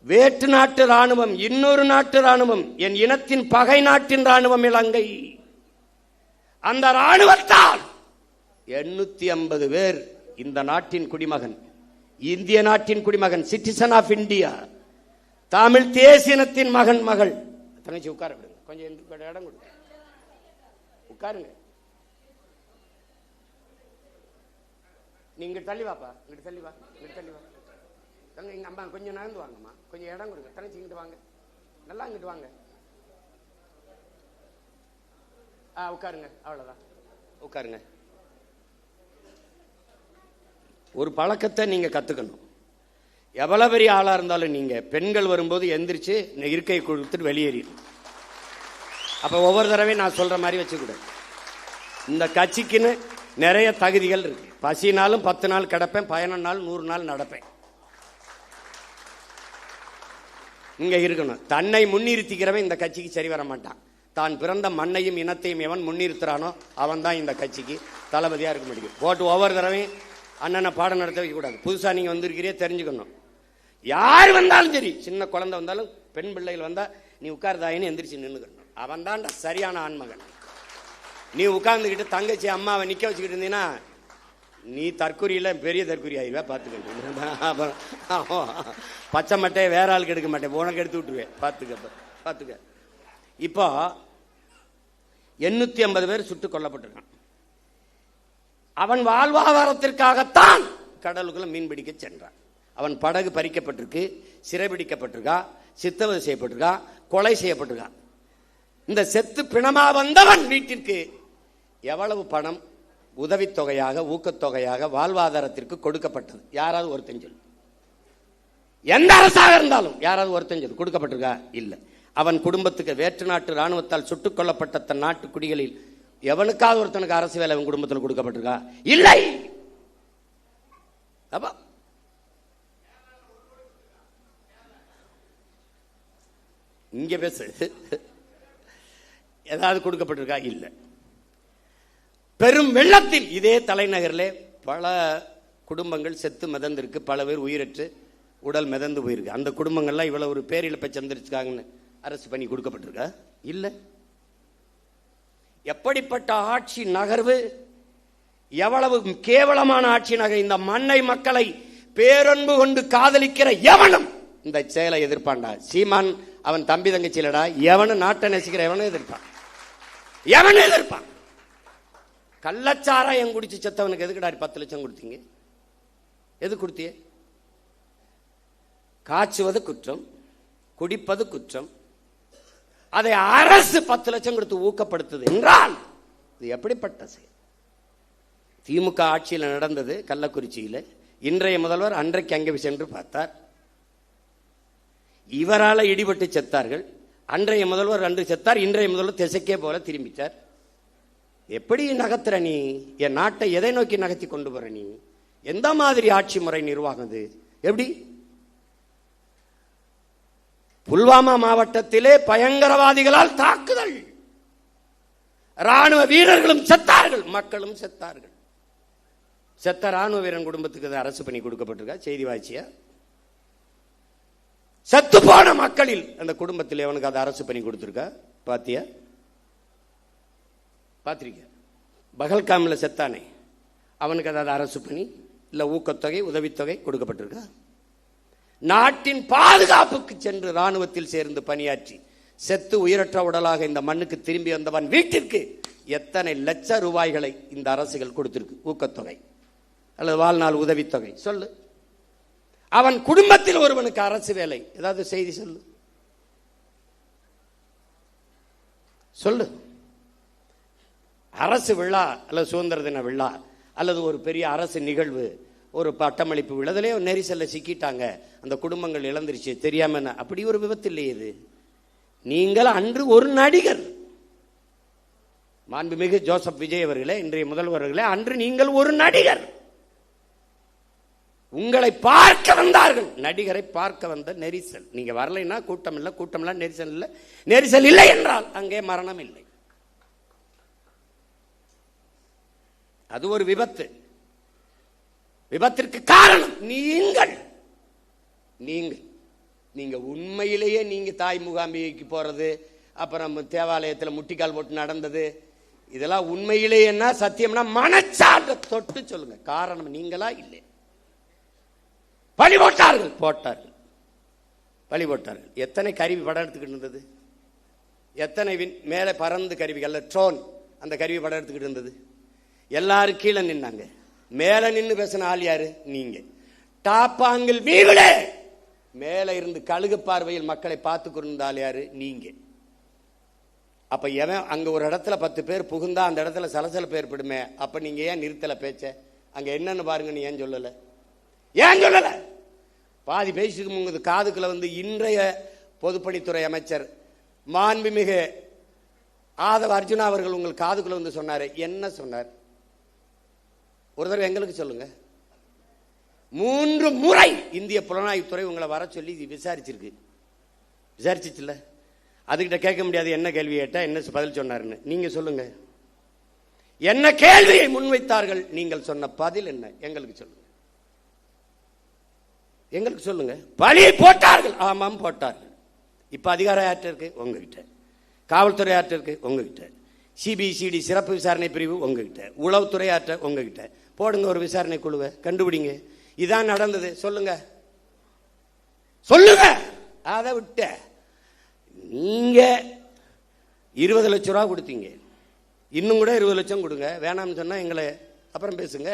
வேற்று நாட்டு ராணுவம், இன்னொரு நாட்டு ராணுவம், என் இனத்தின் பகை நாட்டின் ராணுவம் இலங்கை. அந்த ராணுவத்தால் 850 பேர் இந்த நாட்டின் குடிமகன், இந்திய நாட்டின் குடிமகன், சிட்டிசன் ஆஃப் இந்தியா, தமிழ் தேசியனத்தின் மகன் மகள். தங்கச்சி உட்கார விடுங்க, கொஞ்சம் இடம் கொடுங்க, உட்காருங்க. நீங்க தள்ளி வாப்பா, இங்கிட்டு தள்ளி வா, இங்கிட்டு தள்ளி வா. தங்க எங்க அம்மா கொஞ்சம் நகர்ந்து வாங்கம்மா, கொஞ்சம் இடம் கொடுங்க. தங்கச்சி இங்கிட்டு வாங்க, நல்லா இங்கிட்டு வாங்க. உட்காருங்க, அவ்வளவுதான், உட்காருங்க. ஒரு பழக்கத்தை நீங்க கத்துக்கணும். எவ்வளவு பெரிய ஆளா இருந்தாலும் நீங்க பெண்கள் வரும்போது எந்திரிச்சு இருக்கை கொடுத்துட்டு வெளியேறிடும். அப்ப ஒவ்வொரு தடவையும் நான் சொல்ற மாதிரி வச்சுக்கூடாது. இந்த கட்சிக்குன்னு நிறைய தகுதிகள் இருக்கு. பசினாலும் 10 நாள் கிடப்பேன், பயணம்னாலும் 100 நாள் நடப்பேன். இங்க இருக்கணும். தன்னை முன்னிறுத்திக்கிறவன் இந்த கட்சிக்கு சரி வர மாட்டான். தான் பிறந்த மண்ணையும் இனத்தையும் எவன் முன்னிறுத்துறானோ அவன் தான் இந்த கட்சிக்கு தளபதியா இருக்க முடியும். போட்டு ஒவ்வொரு தடவையும் அண்ணனை பாடம் நடத்த வைக்க கூடாது. புதுசா நீங்க வந்திருக்கிறே தெரிஞ்சுக்கணும். யார் வந்தாலும் சரி, சின்ன குழந்தை வந்தாலும் பெண் பிள்ளைகள் வந்தா நீ உட்கார்தாயின்னு எந்திரிச்சு நின்றுக்கணும். அவன் தான் சரியான ஆண்மகன். நீ உட்கார்ந்துக்கிட்டு தங்கச்சி அம்மாவை நிக்க வச்சுக்கிட்டு இருந்தீங்கன்னா நீ தற்கொலையில பெரிய தற்கொலை ஆயிடுவா. பார்த்துக்க. பச்சை மட்டையை வேற ஆளுக்கு எடுக்க மாட்டேன், உனக்கு எடுத்து விட்டுருவேன். பார்த்துக்க. இப்போ 850 பேர் சுட்டுக் கொல்லப்பட்டிருக்கான். அவன் வாழ்வாதாரத்திற்காகத்தான் கடலுக்குள்ள மீன் பிடிக்க சென்றான். அவன் படகு பறிக்கப்பட்டிருக்கு, சிறைபிடிக்கப்பட்டிருக்கா, சித்தவதை செய்யப்பட்டிருக்கா, கொலை செய்யப்பட்டிருக்கா. இந்த செத்து பிணமா வந்தவன் வீட்டிற்கு எவ்வளவு பணம் உதவித்தொகையாக, ஊக்கத்தொகையாக, வாழ்வாதாரத்திற்கு கொடுக்கப்பட்டது? யாராவது ஒருத்தன் சொல்லு. எந்த அரசாக இருந்தாலும் யாராவது ஒருத்தஞ்சது கொடுக்கப்பட்டிருக்கா? இல்லை. அவன் குடும்பத்துக்கு வேற்று நாட்டு ராணுவத்தால் சுட்டுக் கொல்லப்பட்ட தன் நாட்டு குடிகளில் எவனுக்காவது ஒருத்தனுக்கு அரசு வேலை அவன் குடும்பத்தில் கொடுக்கப்பட்டிருக்கா? இல்லை. அப்ப இங்க பேசு, ஏதாவது கொடுக்கப்பட்டிருக்கா? இல்லை. பெரும் வெள்ளத்தில் இதே தலைநகரில் பல குடும்பங்கள் செத்து மிதந்திருக்கு, பல பேர் உயிரற்று உடல் மிதந்து போயிருக்கு. அந்த குடும்பங்கள்லாம் இவ்வளவு ஒரு பேரிழப்பை சந்திரிச்சுக்காங்கன்னு அரசு பண்ணி கொடுக்கப்பட்டிருக்கா? இல்லை. எப்படிப்பட்ட ஆட்சி நகர்வு, எவ்வளவு கேவலமான ஆட்சி நகர்! இந்த மண்ணை மக்களை பேரன்பு கொண்டு காதலிக்கிற எவனும் இந்த செயலை எதிர்ப்பான்டா. சீமான் அவன் தம்பி தங்கச்சியிலடா, எவனும் நாட்டை நேசிக்கிற எவனும் எதிர்ப்பான், எவனும் எதிர்ப்பான். கள்ளச்சாராயம் குடிச்சு செத்தவனுக்கு எதுக்குடா 10 லட்சம் கொடுத்தீங்க? எது கொடுத்திய? காய்ச்சுவது குற்றம், குடிப்பது குற்றம், அதை அரசு 10 லட்சம் கொடுத்து ஊக்கப்படுத்துது என்றால் இது எப்படிப்பட்ட செயல்? திமுக ஆட்சியில் நடந்தது கள்ளக்குறிச்சியில். இன்றைய முதல்வர் அன்றைக்கு அங்கே சென்று பார்த்தார். இவரால் இடிபட்டு செத்தார்கள். அன்றைய முதல்வர் அன்று செத்தார், இன்றைய முதல்வர் திசைக்கே போல திரும்பிச்சார். எப்படி நகர்த்துற நீ? என் நாட்டை எதை நோக்கி நகர்த்தி கொண்டு போற நீ? எந்த மாதிரி ஆட்சி முறை நிர்வாகம்? எப்படி? புல்வாமா மாவட்டத்திலே பயங்கரவாதிகளால் தாக்குதல், ராணுவ வீரர்களும் செத்தார்கள், மக்களும் செத்தார்கள். செத்த ராணுவ வீரன் குடும்பத்துக்கு அரசு பண்ணி கொடுக்கப்பட்டிருக்கா? செய்தி வாய்ச்சியா? செத்து போன மக்களில் அந்த குடும்பத்தில் அவனுக்கு அதை அரசு பண்ணி கொடுத்திருக்கா? பாத்தியா? பாத்திரிக்க? பகல்காமில் செத்தானே அவனுக்கு அதாவது அரசு பண்ணி இல்ல ஊக்கத்தொகை உதவித்தொகை கொடுக்கப்பட்டிருக்கா? நாட்டின் பாதுகாப்புக்கு சென்று ராணுவத்தில் சேர்ந்து பணியாற்றி செத்து உயிரற்ற உடலாக இந்த மண்ணுக்கு திரும்பி வந்தவன் வீட்டிற்கு எத்தனை லட்ச ரூபாய்களை இந்த அரசுகள் கொடுத்திருக்கு ஊக்கத்தொகை அல்லது வாழ்நாள் உதவித்தொகை? சொல்லு. அவன் குடும்பத்தில் ஒருவனுக்கு அரசு வேலை, ஏதாவது செய்தி சொல்லு, சொல்லு. அரசு விழா அல்லது சுதந்திர தின விழா அல்லது ஒரு பெரிய அரசு நிகழ்வு, ஒரு பட்டமளிப்பு விழாவிலே நெரிசல்ல சிக்கிட்டாங்க, அந்த குடும்பங்கள் இழந்துருச்சு தெரியாம. அப்படி ஒரு விபத்து இல்லையே இது. நீங்கள் அன்று ஒரு நடிகர், மாண்புமிகு ஜோசப் விஜய் அவர்களே, இன்றைய முதல்வர்களே, அன்று நீங்கள் ஒரு நடிகர். உங்களை பார்க்க வந்தார்கள், நடிகரை பார்க்க வந்த நெரிசல். நீங்க வரலைன்னா கூட்டம் இல்லை, கூட்டம் இல்லை, நெரிசல் இல்லை. நெரிசல் இல்லை என்றால் அங்கே மரணம் இல்லை. அது ஒரு விபத்து. விபத்திற்கு காரணம் நீங்கள். நீங்க உண்மையிலேயே நீங்க தாய் முகாம்பிகைக்கு போறது, அப்புறம் தேவாலயத்தில் முட்டிக்கால் போட்டு நடந்தது, இதெல்லாம் உண்மையிலேயே சத்தியம்னா மனச்சான்ற தொட்டு சொல்லுங்க. காரணம் நீங்களா? இல்லை. பழி போட்டார்கள், பழி போட்டார்கள். எத்தனை கருவி படம் எடுத்துக்கிட்டு இருந்தது? எத்தனை மேலே பறந்து கருவிகள், ட்ரோன், அந்த கருவி படம் எடுத்துக்கிட்டு இருந்தது. எல்லாரும் கீழே நின்னாங்க. மேல நின்று பேசின ஆள் யாரு? நீங்க. டாப்பாங்கில் வீவிலே மேல இருந்து கழுகு பார்வையில் மக்களை பார்த்து கொண்டிருந்த ஆள் யாரு? நீங்க. அப்ப எவன் அங்க ஒரு இடத்துல 10 பேர் புகுந்தா அந்த இடத்துல சலசலப்பு ஏற்படுமே, அப்ப நீங்க ஏன் நிறுத்தல பேச்ச? அங்க என்னன்னு பாருங்க, நீ ஏன் சொல்லல? ஏன் சொல்லல? பாதி பேசிட்டு முங்குது காதுக்குள்ள வந்து இன்றைய பொதுப்பணித்துறை அமைச்சர் மாண்புமிகு ஆதவ அர்ஜுனா அவர்கள் உங்கள் காதுக்குள்ள வந்து சொன்னாரு. என்ன சொன்னார்? ஒரு தடவை எங்களுக்கு சொல்லுங்க. 3 முறை இந்திய புலனாய்வுத்துறை உங்களை வர சொல்லி விசாரிச்சிருக்கு. விசாரிச்சிச்சுல்ல? அதுகிட்ட கேட்க முடியாது என்ன கேள்வி கேட்டா என்ன பதில் சொன்னாருன்னு. நீங்க சொல்லுங்க. என்ன கேள்வியை முன்வைத்தார்கள், நீங்கள் சொன்ன பதில் என்ன? எங்களுக்கு சொல்லுங்க, எங்களுக்கு சொல்லுங்க. பழி போட்டார்கள், ஆமாம் போட்டார்கள். இப்ப அதிகாரம் யார்கிட்ட இருக்கு? உங்ககிட்ட. காவல்துறை யார்கிட்ட இருக்கு? உங்ககிட்ட. சிபிசிடி சிறப்பு விசாரணை பிரிவு உங்ககிட்ட. உளவுத்துறை யார்கிட்ட? உங்ககிட்ட. போடுங்க ஒரு விசாரணை குழுவை, கண்டுபிடிங்க இதான் நடந்தது. சொல்லுங்க, சொல்லுங்க. அதை விட்ட நீங்க 20 லட்சம் ரூபா கொடுத்தீங்க, இன்னும் கூட 20 லட்சம் கொடுங்க, வேணாம்னு சொன்னா எங்களை அப்புறம் பேசுங்க.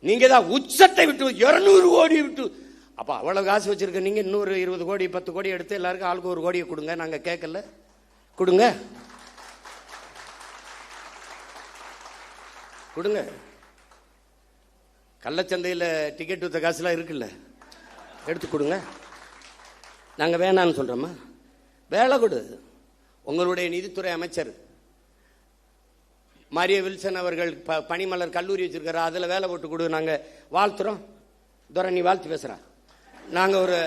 நீங்க தான் உச்சத்தை விட்டு 200 கோடி விட்டு, அப்ப அவ்வளவு காசு வச்சிருக்க நீங்க இன்னொரு 20 கோடி 10 கோடி எடுத்து எல்லாருக்கும் ஆளுக்கு 1 கோடியை கொடுங்க. நாங்க கேட்கல, கொடுங்க, கொடுங்க. கள்ளச்சந்தையில் டிக்கெட் வித்த காசுலாம் இருக்குல்ல, எடுத்து கொடுங்க. நாங்கள் வேணான்னு சொல்கிறோமா? வேலை கொடு. உங்களுடைய நிதித்துறை அமைச்சர் மரிய வில்சன் அவர்கள் பனிமலர் கல்லூரி வச்சிருக்கிற அதில் வேலை போட்டு கொடு. நாங்கள் வாழ்த்துறோம். துரை நீ வாழ்த்து பேசுகிறா. நாங்கள் ஒரு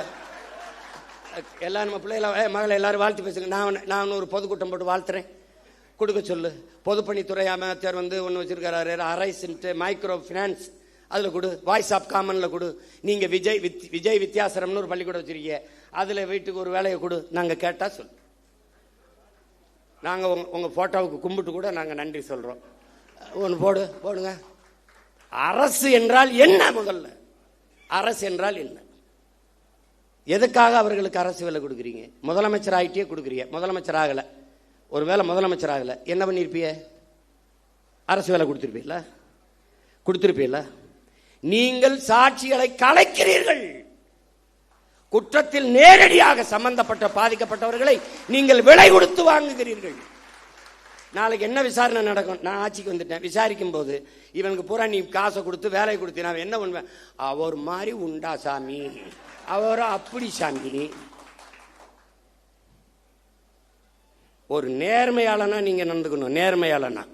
எல்லாரும் நம்ம பிள்ளைகளை மகளை எல்லாரும் வாழ்த்து பேசுங்க. நான் ஒரு பொதுக்கூட்டம் போட்டு வாழ்த்துறேன். கொடுக்க சொல்லு. பொதுப்பணித்துறை அமைச்சர் ஒன்று வச்சிருக்கிறாரு, அரைஸ்ன்ட்டு மைக்ரோ ஃபினான்ஸ், அதில் கொடு. வாய்ஸ் ஆஃப் காமனில் கொடு. நீங்கள் விஜய் வித்யாசரம்னு ஒரு பள்ளிக்கூடம் வச்சிருக்கீங்க, அதில் வீட்டுக்கு ஒரு வேலையை கொடு. நாங்கள் கேட்டால் சொல்லு. நாங்கள் உங்கள் ஃபோட்டோவுக்கு கும்பிட்டு கூட நாங்கள் நன்றி சொல்கிறோம். ஒன்று போடுங்க. அரசு என்றால் என்ன? முதல்ல அரசு என்றால் என்ன? எதுக்காக அவர்களுக்கு அரசு வேலை கொடுக்குறீங்க? முதலமைச்சர் ஆகிட்டே கொடுக்குறீங்க. முதலமைச்சர் ஆகலை, ஒரு வேலை முதலமைச்சர் ஆகலை, என்ன பண்ணியிருப்பீங்க? அரசு வேலை கொடுத்திருப்பீல்ல? நீங்கள் சாட்சிகளை கலைக்கிறீர்கள். குற்றத்தில் நேரடியாக சம்பந்தப்பட்ட பாதிக்கப்பட்டவர்களை நீங்கள் விலை கொடுத்து வாங்குகிறீர்கள். நாளைக்கு என்ன விசாரணை நடக்கும்? நான் ஆட்சிக்கு வந்துட்டேன், விசாரிக்கும் போது இவனுக்கு பூரா நீ காசை கொடுத்து வேலை கொடுத்து நான் என்ன பண்ணுவேன்? அவர் மாதிரி உண்டா சாமி, அவரோ அப்படி சாமி. ஒரு நேர்மையாளனா நீங்க நடந்துக்கணும். நேர்மையாளனா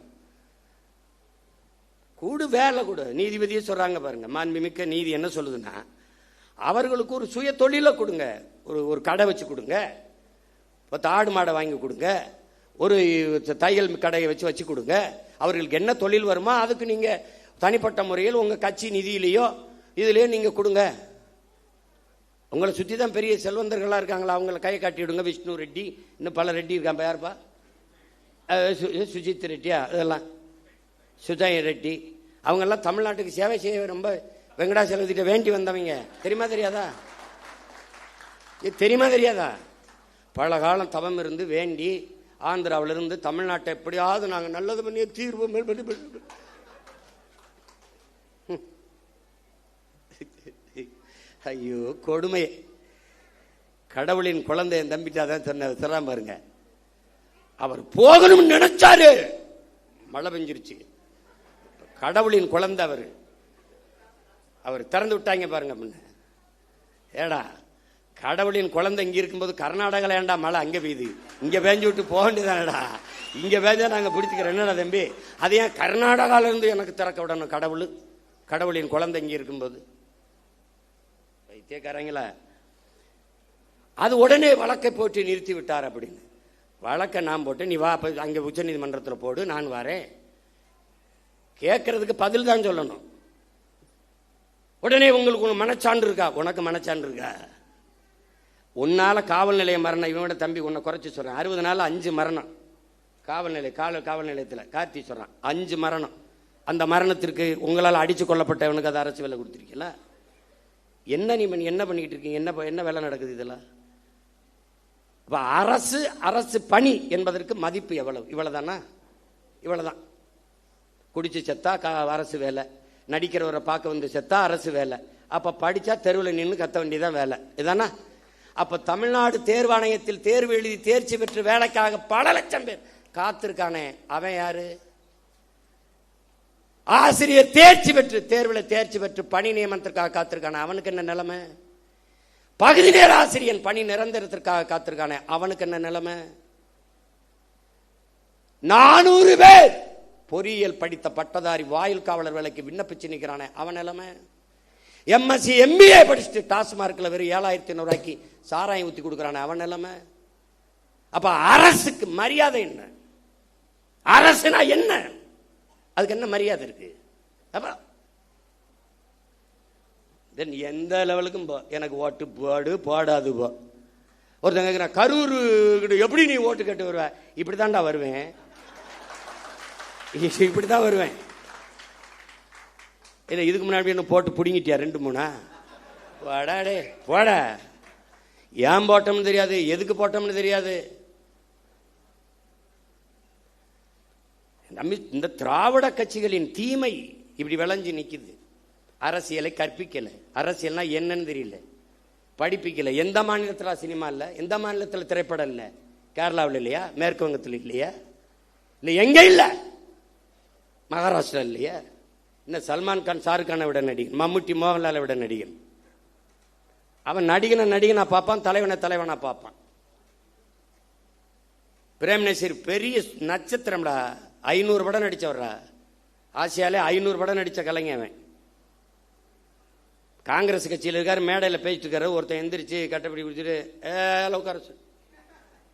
கூடு, வேலை கொடு. நீதிபதியே சொல்றாங்க பாருங்க, மாண்புமிக்க நீதி என்ன சொல்லுதுன்னா, அவர்களுக்கு ஒரு சுய தொழிலை கொடுங்க. ஒரு கடை வச்சு கொடுங்க, 10 ஆடு மாடை வாங்கி கொடுங்க, ஒரு தையல் கடையை வச்சு கொடுங்க. அவர்களுக்கு என்ன தொழில் வருமோ அதுக்கு நீங்க தனிப்பட்ட முறையில் உங்க கட்சி நிதியிலேயோ இதுலயோ நீங்க கொடுங்க. உங்களை சுற்றி தான் பெரிய செல்வந்தர்களாக இருக்காங்களா, அவங்கள கையை காட்டிவிடுங்க. விஷ்ணு ரெட்டி, இன்னும் பல ரெட்டி இருக்கான். யாருப்பா? சுஜித் ரெட்டியா, இதெல்லாம் சுஜய் ரெட்டி, அவங்கெல்லாம் தமிழ்நாட்டுக்கு சேவை செய்ய ரொம்ப வெங்கடாச்சலத்திட்ட வேண்டி வந்தவங்க. தெரியுமா தெரியாதா? பல காலம் தவம் இருந்து வேண்டி ஆந்திராவிலிருந்து தமிழ்நாட்டை எப்படியாவது நாங்கள் நல்லது பண்ணி தீர்வு. ஐயோ கொடுமை. கடவுளின் குழந்தை என் தம்பிட்டாதான் சொன்ன பாருங்க. அவர் போகணும்னு நினைச்சாரு, மழை பெஞ்சிருச்சு. கடவுளின் குழந்தை அவர் திறந்து விட்டாங்க பாருங்க. ஏடா கடவுளின் குழந்தை இங்க இருக்கும்போது கர்நாடகால ஏண்டா மழை அங்க பெய்யுது, இங்க பேஞ்சு விட்டு போக வேண்டியதானடா. இங்க பேஞ்சா நாங்க பிடிச்சிக்கிறோம். என்னடா தம்பி, அது ஏன் கர்நாடகால இருந்து எனக்கு திறக்க விடணும்? கடவுளின் குழந்தை இங்க இருக்கும்போது வைத்தியக்காரங்களா, அது உடனே வழக்கை போட்டு நிறுத்தி விட்டார் அப்படின்னு. வழக்கை நான் போட்டு நீ வா அங்க உச்ச நீதிமன்றத்தில் போடு, நான் வரேன். கேட்கறதுக்கு பதில் தான் சொல்லணும். உடனே உங்களுக்கு மனச்சான்று இருக்கா? உனக்கு மனச்சான்று இருக்கா? உன்னால காவல் நிலைய மரணம், இவனோட தம்பி உன்னை குறைச்சி சொல்றான். 60 நாள் 5 மரணம் காவல் நிலையத்தில் கார்த்தி சொல்றான். 5 மரணம். அந்த மரணத்திற்கு உங்களால் அடிச்சு கொல்லப்பட்டவனுக்கு அது அரசு வேலை கொடுத்துருக்கீங்களா? என்ன நீ என்ன பண்ணிட்டு இருக்கீங்க? என்ன வேலை நடக்குது இதெல்லாம்? அரசு பணி என்பதற்கு மதிப்பு எவ்வளவு? இவ்வளவுதானா? இவ்வளவுதான். குடிச்சு செத்தா அரசு வேலை, நடிக்கிறவரை பார்க்க வந்து செத்தா அரசு வேலை, அப்ப படிச்சா தெருவில் நின்று கத்த வேண்டியதான் வேலை. இதானா? அப்ப தமிழ்நாடு தேர்வாணையத்தில் தேர்வு எழுதி தேர்ச்சி பெற்று வேலைக்காக பல லட்சம் பேர் காத்திருக்கானே, அவன் யாரு? ஆசிரியர் தேர்ச்சி பெற்று தேர்வில் தேர்ச்சி பெற்று பணி நியமனத்திற்காக காத்திருக்கானே, அவனுக்கு என்ன நிலைமை? பகுதி நேர ஆசிரியன் பணி நிரந்தரத்திற்காக காத்திருக்கானே, அவனுக்கு என்ன நிலைமை? 400 பேர் பொறியியல் படித்த பட்டதாரி வாயில் காவலர் வேலைக்கு விண்ணப்பிச்சு நிற்கிறானே, அவன் நிலைமை? எம்எஸ்சி எம்பிஏ படிச்சுட்டு டாஸ்மார்க்ல வெறும் 7,500 ரூபாய்க்கு சாராயம் ஊத்தி கொடுக்குறானே, அவன் நிலைமை? அப்ப அரசுக்கு மரியாதை என்ன? அரசுனா என்ன? அதுக்கு என்ன மரியாதை இருக்கு? அப்ப எந்த லெவலுக்கும் எனக்கு ஓட்டு போடு போடாது போ. ஒருத்தங்க கரூர் எப்படி நீ ஓட்டு கேட்டு வருவ? இப்படித்தான்டா வருவேன், இப்படிதான் வருவேன். இல்லை இதுக்கு முன்னாடி என்ன போட்டு பிடிங்கிட்டியா 2-3? வாடாடே போட. ஏன் போட்டோம்னு தெரியாது, எதுக்கு போட்டோம்னு தெரியாது. இந்த திராவிட கட்சிகளின் தீமை இப்படி விளைஞ்சு நிக்குது. அரசியலை கற்பிக்கல, அரசியல்னா என்னன்னு தெரியல, படிப்பிக்கல. எந்த மாநிலத்தில் சினிமா இல்லை, எந்த மாநிலத்தில் திரைப்படம் இல்லை? கேரளாவில் இல்லையா? மேற்கு வங்கத்தில் இல்லையா? இல்லை எங்க இல்லை? மகாராஷ்டிரா இல்லையா? இன்னும் சல்மான் கான் ஷாருக் கானை விட நடிகன், மம்முட்டி மோகன்லாலை விட நடிகன். அவன் நடிகனை பார்ப்பான், தலைவனா பார்ப்பான். பிரேம் நசீர் பெரிய நட்சத்திரம்டா, 500 படம் நடிச்சவர்ரா. ஆசியாலே 500 படம் நடிச்ச கலைஞன் அவன். காங்கிரஸ் கட்சியில் இருக்காரு, மேடையில் பேசிட்டு இருக்காரு. ஒருத்தன் எந்திரிச்சு கட்டப்படி குடிச்சிட்டு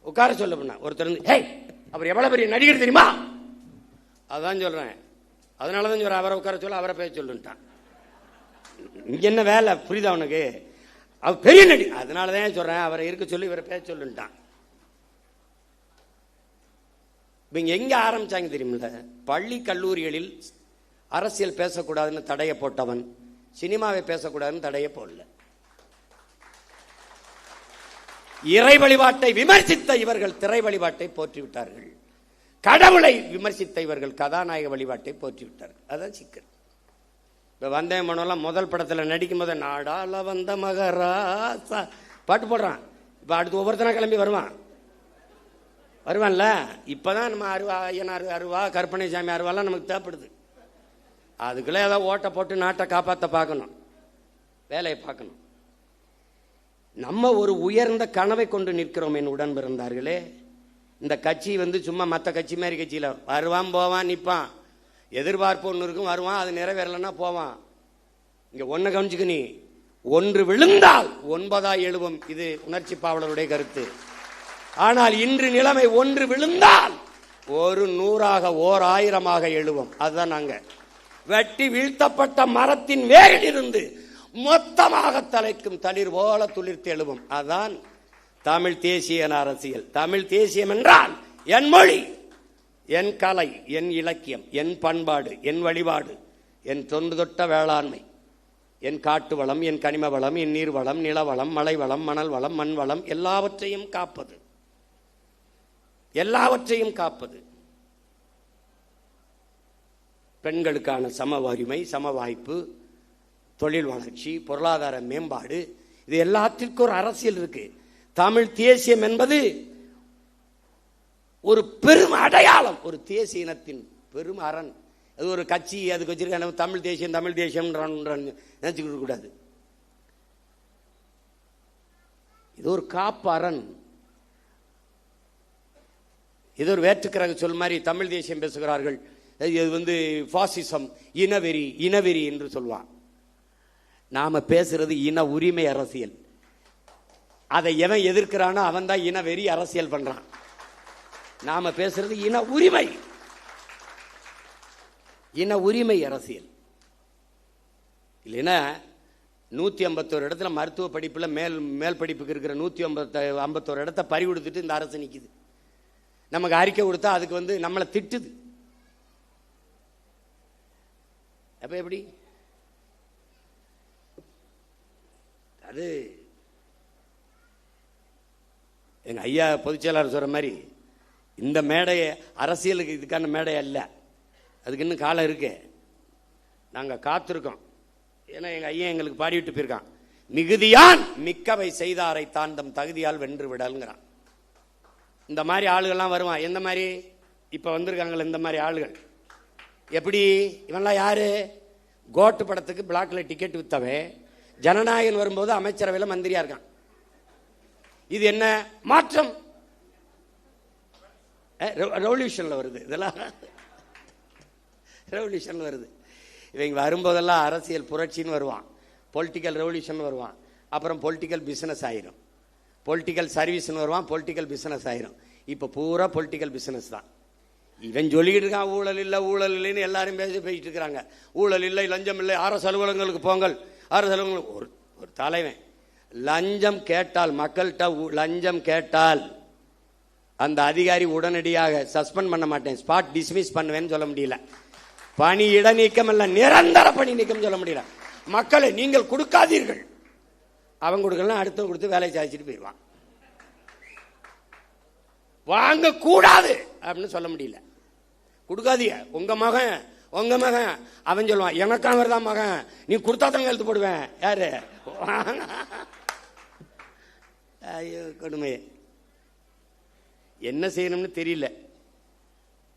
உட்கார சொல்ல பண்ண. ஒருத்தர் அவர் எவ்வளவு பெரிய நடிகர் தெரியுமா? அதான் சொல்றேன். அதனாலதான் சொல்றேன், அவரை உட்கார சொல்ல, அவரை பேச சொல்லுட்டான். இங்க என்ன வேலை புரியுதா அவனுக்கு? அவர் பெரிய நடி, அதனாலதான் சொல்றேன், அவரை இருக்க சொல்லி இவரை பேச சொல்லுட்டான். இவங்க எங்க ஆரம்பிச்சாங்க தெரியுமில்ல? பள்ளி கல்லூரிகளில் அரசியல் பேசக்கூடாதுன்னு தடையை போட்டவன் சினிமாவை பேசக்கூடாதுன்னு தடையை போடல. இறை வழிபாட்டை விமர்சித்த இவர்கள் திரை வழிபாட்டை போற்றிவிட்டார்கள். கடவுளை விமர்சித்த இவர்கள் கதாநாயக வழிபாட்டை போற்றிவிட்டார்கள். அதான் சிக்கல். இப்ப வந்தே மனோலாம் முதல் படத்துல நடிக்கும் போது நாடால வந்த மகராசா பாட்டு போடுறான். இப்ப அடுத்து ஒவ்வொருத்தனா கிளம்பி வருவான்ல. இப்பதான் நம்ம அருவா, ஐயனார் அருவா, கற்பனை சாமி அருவாலாம் நமக்கு தேவைப்படுது. அதுக்குள்ள ஏதாவது ஓட்ட போட்டு நாட்டை காப்பாற்ற பார்க்கணும், வேலையை பார்க்கணும். நம்ம ஒரு உயர்ந்த கனவை கொண்டு நிற்கிறோம். என் உடன் பிறந்தார்களே, இந்த கட்சி சும்மா மற்ற கட்சி மாதிரி கட்சியில் வருவான் போவான் நிற்பான், எதிர்பார்ப்பு ஒன்று இருக்கும், வருவான், அது நிறைவேறலைன்னா போவான். இங்க ஒன்ன கவனிச்சுக்க, நீ ஒன்று விழுந்தால் 9 எழுவும். இது உணர்ச்சி பாவலருடைய கருத்து. ஆனால் இன்று நிலைமை ஒன்று விழுந்தால் ஒரு 100ஆக 1000ஆக எழுவும். அதுதான் நாங்க வெட்டி வீழ்த்தப்பட்ட மரத்தின் வேரில் இருந்து மொத்தமாக தலைக்கும் தளிர் போல துளிர்த்து எழுவும். அதான் தமிழ் தேசிய அரசியல். தமிழ் தேசியம் என்றால் என் மொழி, என் கலை, என் இலக்கியம், என் பண்பாடு, என் வழிபாடு, என் தொன்று தொட்ட வேளாண்மை, என் காட்டு வளம், என் கனிம வளம், என் நீர் வளம், நிலவளம், மலை வளம், மணல் வளம், மண் வளம், எல்லாவற்றையும் காப்பது, எல்லாவற்றையும் காப்பது. பெண்களுக்கான சம உரிமை, சம வாய்ப்பு, தொழில் வளர்ச்சி, பொருளாதார மேம்பாடு, இது எல்லாத்திற்கும் ஒரு அரசியல் இருக்கு. தமிழ் தேசியம் என்பது ஒரு பெரும் அடையாளம், ஒரு தேசிய இனத்தின் பெரும் அரண். அது ஒரு கட்சி அதுக்கு வச்சிருக்க தமிழ் தேசியம் தமிழ் தேசியம் நினைச்சுக்கிட்டு கூடாது. இது ஒரு காப்பு அரண். இது ஒரு வேற்றுக்கிரக சொல் மாதிரி தமிழ் தேசியம் பேசுகிறார்கள். இது பாசிசம், இனவெறி, இனவெறி என்று சொல்வான். நாம பேசுறது இன உரிமை அரசியல். அதை எவன் எதிர்க்கிறானோ அவன் தான் இனவெறி அரசியல் பண்றான். நாம பேசுறது இன உரிமை, இன உரிமை அரசியல். இல்லைன்னா 151 இடத்துல மருத்துவ படிப்புல மேல் படிப்புக்கு இருக்கிற 151 இடத்தை பறி கொடுத்துட்டு இந்த அரசு நிக்குது. நமக்கு அறிக்கை கொடுத்தா அதுக்கு நம்மளை திட்டுது. அப்ப எப்படி? அது எங்க ஐயா பொதுச் செயலாளர் சொல்ற மாதிரி இந்த மேடை அரசியலுக்கு இதுக்கான மேடை அல்ல. அதுக்கு இன்னும் காலம் இருக்கு. நாங்க காத்திருக்கோம். ஏன்னா எங்க ஐயா எங்களுக்கு பாடிவிட்டு போயிருக்கான், மிகுதியான் மிக்கவை செய்தாரை தான் தம் தகுதியால் வென்று விடல்ங்கிறான். இந்த மாதிரி ஆளுகள்லாம் வருவான். எந்த மாதிரி? இப்ப வந்திருக்காங்களே இந்த மாதிரி ஆளுகள். எப்படி? இவன்லாம் யாரு? கோட்டு படத்துக்கு பிளாக்ல டிக்கெட் வித்தவன் ஜனநாயகன் வரும்போது அமைச்சரவையில் மந்திரியா இருக்கான். இது என்ன மாற்றம்? ரெவல்யூஷன்ல வருது. இதெல்லாம் ரெவல்யூஷன்ல வருது. இவங்க வரும்போதெல்லாம் அரசியல் புரட்சின்னு வருவான், பொலிட்டிக்கல் ரெவல்யூஷன் வருவான், அப்புறம் பொலிட்டிக்கல் பிசினஸ் ஆயிரும், பொலிட்டிக்கல் சர்வீஸ்னு வருவான், பொலிட்டிக்கல் பிசினஸ் ஆயிரும். இப்ப பூரா பொலிட்டிக்கல் பிசினஸ் தான். இவன் சொல்லிக்கிட்டு இருக்கான் ஊழல் இல்லை ஊழல் இல்லைன்னு எல்லாரும் பேசிட்டு இருக்கிறாங்க. ஊழல் இல்லை, லஞ்சம் இல்லை, அரசு அலுவலகங்களுக்கு போங்கள். அரசு அலுவலகங்களுக்கு ஒரு தலைவன் லஞ்சம் கேட்டால், மக்கள்கிட்ட லஞ்சம் கேட்டால் அந்த அதிகாரி உடனடியாக சஸ்பெண்ட் பண்ண மாட்டேன், ஸ்பாட் டிஸ்மிஸ் பண்ணுவேன்னு சொல்ல முடியல. பணி இட நீக்கம் அல்ல, நிரந்தர பணி நீக்கம் சொல்ல முடியல. மக்களை நீங்கள் கொடுக்காதீர்கள், அவன் கொடுக்கலாம், அடுத்த கொடுத்து வேலையை சாதிச்சுட்டு போயிடுவான். வாங்க கூடாது அப்படின்னு சொல்ல முடியல. கொடுக்காதீங்க, உங்க மகன் உங்க மகன், அவன் சொல்லுவான் எனக்கு அவர் தான் மகன், நீ கொடுத்தா தான் எழுத்து போடுவேன். யாரு? ஐயோ கொடுமையே, என்ன செய்யணும்னு தெரியல.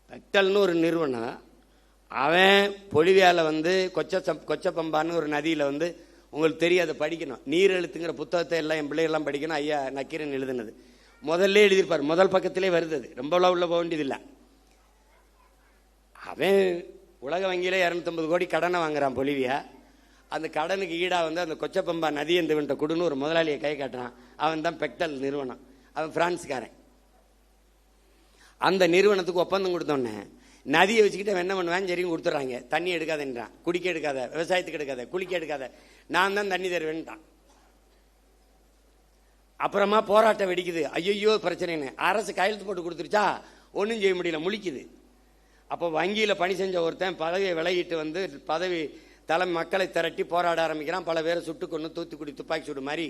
பெக்டல்னு ஒரு நிறுவனம், அவன் பொலிவியால கொச்சப்பம்பான்னு ஒரு நதியில உங்களுக்கு தெரியும், அதை படிக்கணும். நீர் எழுத்துங்கிற புத்தகத்தை எல்லாம் என் பிள்ளைகள்லாம் படிக்கணும். ஐயா நக்கீரன் எழுதுனது முதல்ல எழுதியிருப்பார், முதல் பக்கத்திலே வருது. அது ரொம்ப உள்ள போக வேண்டியதில்லை. அவன் உலக வங்கியில 250 கோடி கடனை வாங்குறான் பொலிவியா. அந்த கடனுக்கு ஈடா வந்து அந்த கொச்சப்பம்பா நதி எந்த குடுன்னு ஒரு முதலாளியை கை காட்டுறான். அவன் தான் பெக்டல் நிறுவனம். அவன் பிரான்ஸ்காரன். அந்த நிறுவனத்துக்கு ஒப்பந்தம் கொடுத்தோன்னே நதியை வச்சுக்கிட்டு அவன் என்ன பண்ணுவான், சரின்னு கொடுத்துட்றாங்க. தண்ணி எடுக்காதன்றான், குடிக்க எடுக்காத, விவசாயத்துக்கு எடுக்காத, குளிக்க எடுக்காத, நான் தான் தண்ணி தருவேன்ட்டான். அப்புறமா போராட்டம் வெடிக்குது. ஐயோ பிரச்சனைன்னு அரசு கையெழுத்து போட்டு கொடுத்துருச்சா, ஒன்றும் செய்ய முடியல, முழிக்குது. அப்போ வங்கியில் பணி செஞ்ச ஒருத்தன் பதவியை விலகிட்டு வந்து பதவி தலைமை மக்களை திரட்டி போராட ஆரம்பிக்கிறான். பல பேரை சுட்டு கொண்டு தூத்துக்குடி துப்பாக்கி சூடு மாதிரி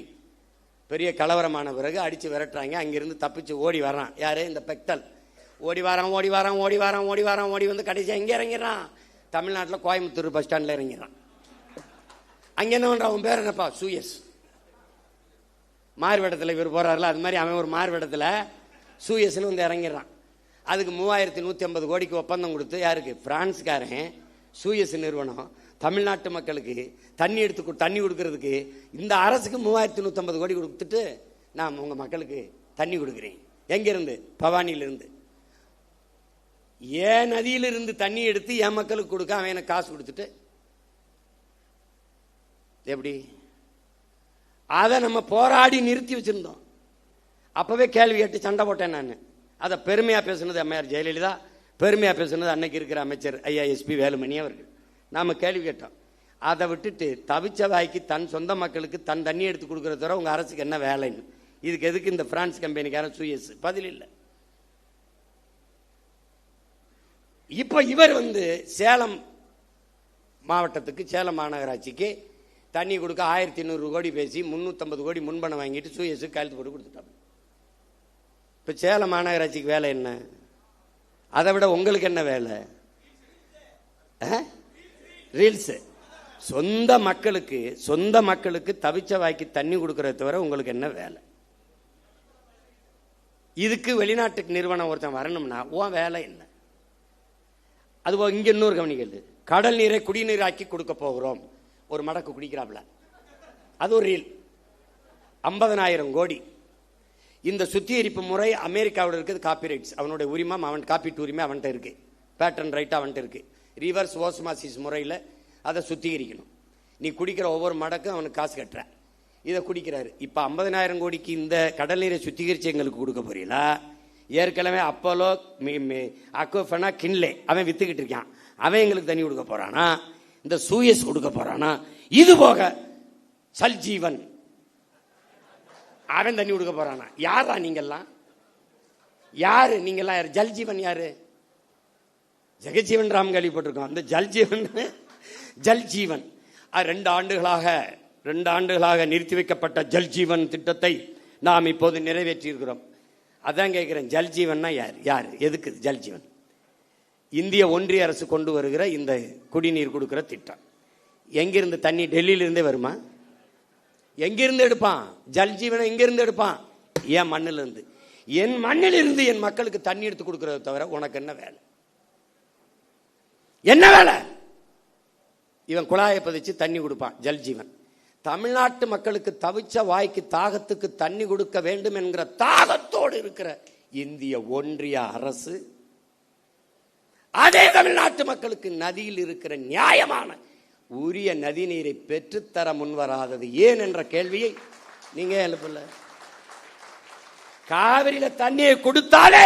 பெரிய கலவரமான பிறகு அடித்து விரட்டுறாங்க. அங்கிருந்து தப்பிச்சு ஓடி வர்றான். யாரு? இந்த பெக்டல். ஓடி வாரான் ஓடி வாரான் ஓடி வாரான் ஓடி வாரான் ஓடி வந்து கடைசியாக எங்கே இறங்கிறான்? தமிழ்நாட்டில் கோயம்புத்தூர் பஸ் ஸ்டாண்டில் இறங்கிறான். அங்கே என்ன பண்ணுறான்? அவன் பேர் என்னப்பா? சூயஸ். மார்வேடத்தில் இவர் போறாருல, அது மாதிரி அவன் ஒரு மார்வேடத்தில் சூயஸ்ன்னு வந்து இறங்கிடுறான். அதுக்கு 3150 கோடிக்கு ஒப்பந்தம் கொடுத்து, யாருக்கு? பிரான்ஸ்காரன் சூயஸ் நிறுவனம் தமிழ்நாட்டு மக்களுக்கு தண்ணி கொடுக்கறதுக்கு இந்த அரசுக்கு 3150 கோடி கொடுத்துட்டு, நான் உங்க மக்களுக்கு தண்ணி கொடுக்குறேன். எங்கிருந்து? பவானியிலிருந்து. ஏன் நதியிலிருந்து தண்ணி எடுத்து என் மக்களுக்கு கொடுக்க அவன் எனக்கு காசு கொடுத்துட்டு எப்படி? அதை நம்ம போராடி நிறுத்தி வச்சிருந்தோம். அப்பவே கேள்வி கேட்டு சண்டை போட்டேன் நான். அதை பெருமையா பேசுனது அம்மையார் ஜெயலலிதா, பெருமையா பேசுனது அன்னைக்கு இருக்கிற அமைச்சர் ஐயா எஸ்பி வேலுமணி அவர்கள். நாம கேள்வி கேட்டோம். அதை விட்டுட்டு தவிச்ச வாய்க்கு தன் சொந்த மக்களுக்கு தன் தண்ணி எடுத்து கொடுக்கறத தவிர உங்க அரசுக்கு என்ன வேலைன்னு, இதுக்கு எதுக்கு இந்த பிரான்ஸ் கம்பெனிக்காரன் சூயஸ்? பதில் இல்லை. இப்ப இவர் வந்து சேலம் மாவட்டத்துக்கு, சேலம் மாநகராட்சிக்கு தண்ணி கொடுக்க 1200 கோடி பேசி 350 கோடி முன்பணம் வாங்கிட்டு சூயஸுக்கு கையெழுத்து போட்டு கொடுத்துட்டாங்க. இப்ப சேலம் மாநகராட்சிக்கு வேலை என்ன? அதை விட உங்களுக்கு என்ன வேலை? ரீல்ஸ். சொந்த மக்களுக்கு தவிச்ச வாய்க்கு தண்ணி கொடுக்கறத தவிர உங்களுக்கு என்ன வேலை? இதுக்கு வெளிநாட்டுக்கு நிறுவனம் ஒருத்தன் வரணும்னா உன் வேலை என்ன? அதுபோக இங்க இன்னொரு கவனிக்கிறது, கடல் நீரை குடிநீராக்கி கொடுக்க போகிறோம். ஒரு மடக்கு குடிக்கிறாப்ல, அது ஒரு ரீல். 50,000 கோடி. இந்த சுத்திகரிப்பு முறை அமெரிக்காவோட இருக்குது. காப்பி ரைட்ஸ் அவனுடைய உரிமை, அவன் காப்பீட்டு உரிமை அவன்கிட்ட இருக்கு. பேட்டன் ரைட் அவன்கிட்ட இருக்கு. ரிவர்ஸ் ஓஸ்மாசிஸ் முறையில் அதை சுத்திகரிக்கணும். நீ குடிக்கிற ஒவ்வொரு மடக்கும் அவனுக்கு காசு கட்டுற. இதை குடிக்கிறாரு. இப்போ 50,000 கோடிக்கு இந்த கடல் நீரை சுத்திகரிச்சு எங்களுக்கு கொடுக்க போறீங்களா? ஏற்கனவே அப்போலோ அக்வஃபனா கின்லே அவன் வித்துக்கிட்டு இருக்கான். அவன் எங்களுக்கு தண்ணி கொடுக்க போறானா? இந்த சூயஸ் கொடுக்க போறானா? இது போக சல்ஜீவன் அவன் தண்ணி கொடுக்க போறானா? யாரா நீங்கெல்லாம்? யாரு நீங்கெல்லாம்? யாரு? ஜல்ஜீவன் யாரு? ஜெகஜீவன் ராம் கேள்விப்பட்டிருக்கோம். அந்த ஜல்ஜீவன் 2 ஆண்டுகளாக நிறுத்தி வைக்கப்பட்ட ஜல்ஜீவன் திட்டத்தை நாம் இப்போது நிறைவேற்றி இருக்கிறோம். அதான் கேட்கிறேன், ஜல்ஜீவன்னா யார்? எதுக்கு ஜல்ஜீவன்? இந்திய ஒன்றிய அரசு கொண்டு வருகிற இந்த குடிநீர் கொடுக்கிற திட்டம். எங்கிருந்து தண்ணி? டெல்லியிலிருந்தே வருமா? எங்கிருந்து எடுப்பான்? ஜல்ஜீவனை எங்கிருந்து எடுப்பான்? என் மண்ணில இருந்து. என் மண்ணில் இருந்து என் மக்களுக்கு தண்ணி எடுத்து கொடுக்கறத தவிர உனக்கு என்ன வேலை? என்ன வேலை? இவன் குழாயை பதிச்சு தண்ணி கொடுப்பான், ஜல்ஜீவன். தமிழ்நாட்டு மக்களுக்கு தவிச்ச வாய்க்கு தாகத்துக்கு தண்ணி கொடுக்க வேண்டும் என்கிற தாகத்தோடு இருக்கிற இந்திய ஒன்றிய அரசு அதே தமிழ்நாட்டு மக்களுக்கு நதியில் இருக்கிற நியாயமான உரிய நதி நீரை பெற்றுத்தர முன்வராதது ஏன் என்ற கேள்வியை நீங்க எழுப்பல. காவிரியில தண்ணியை கொடுத்தாலே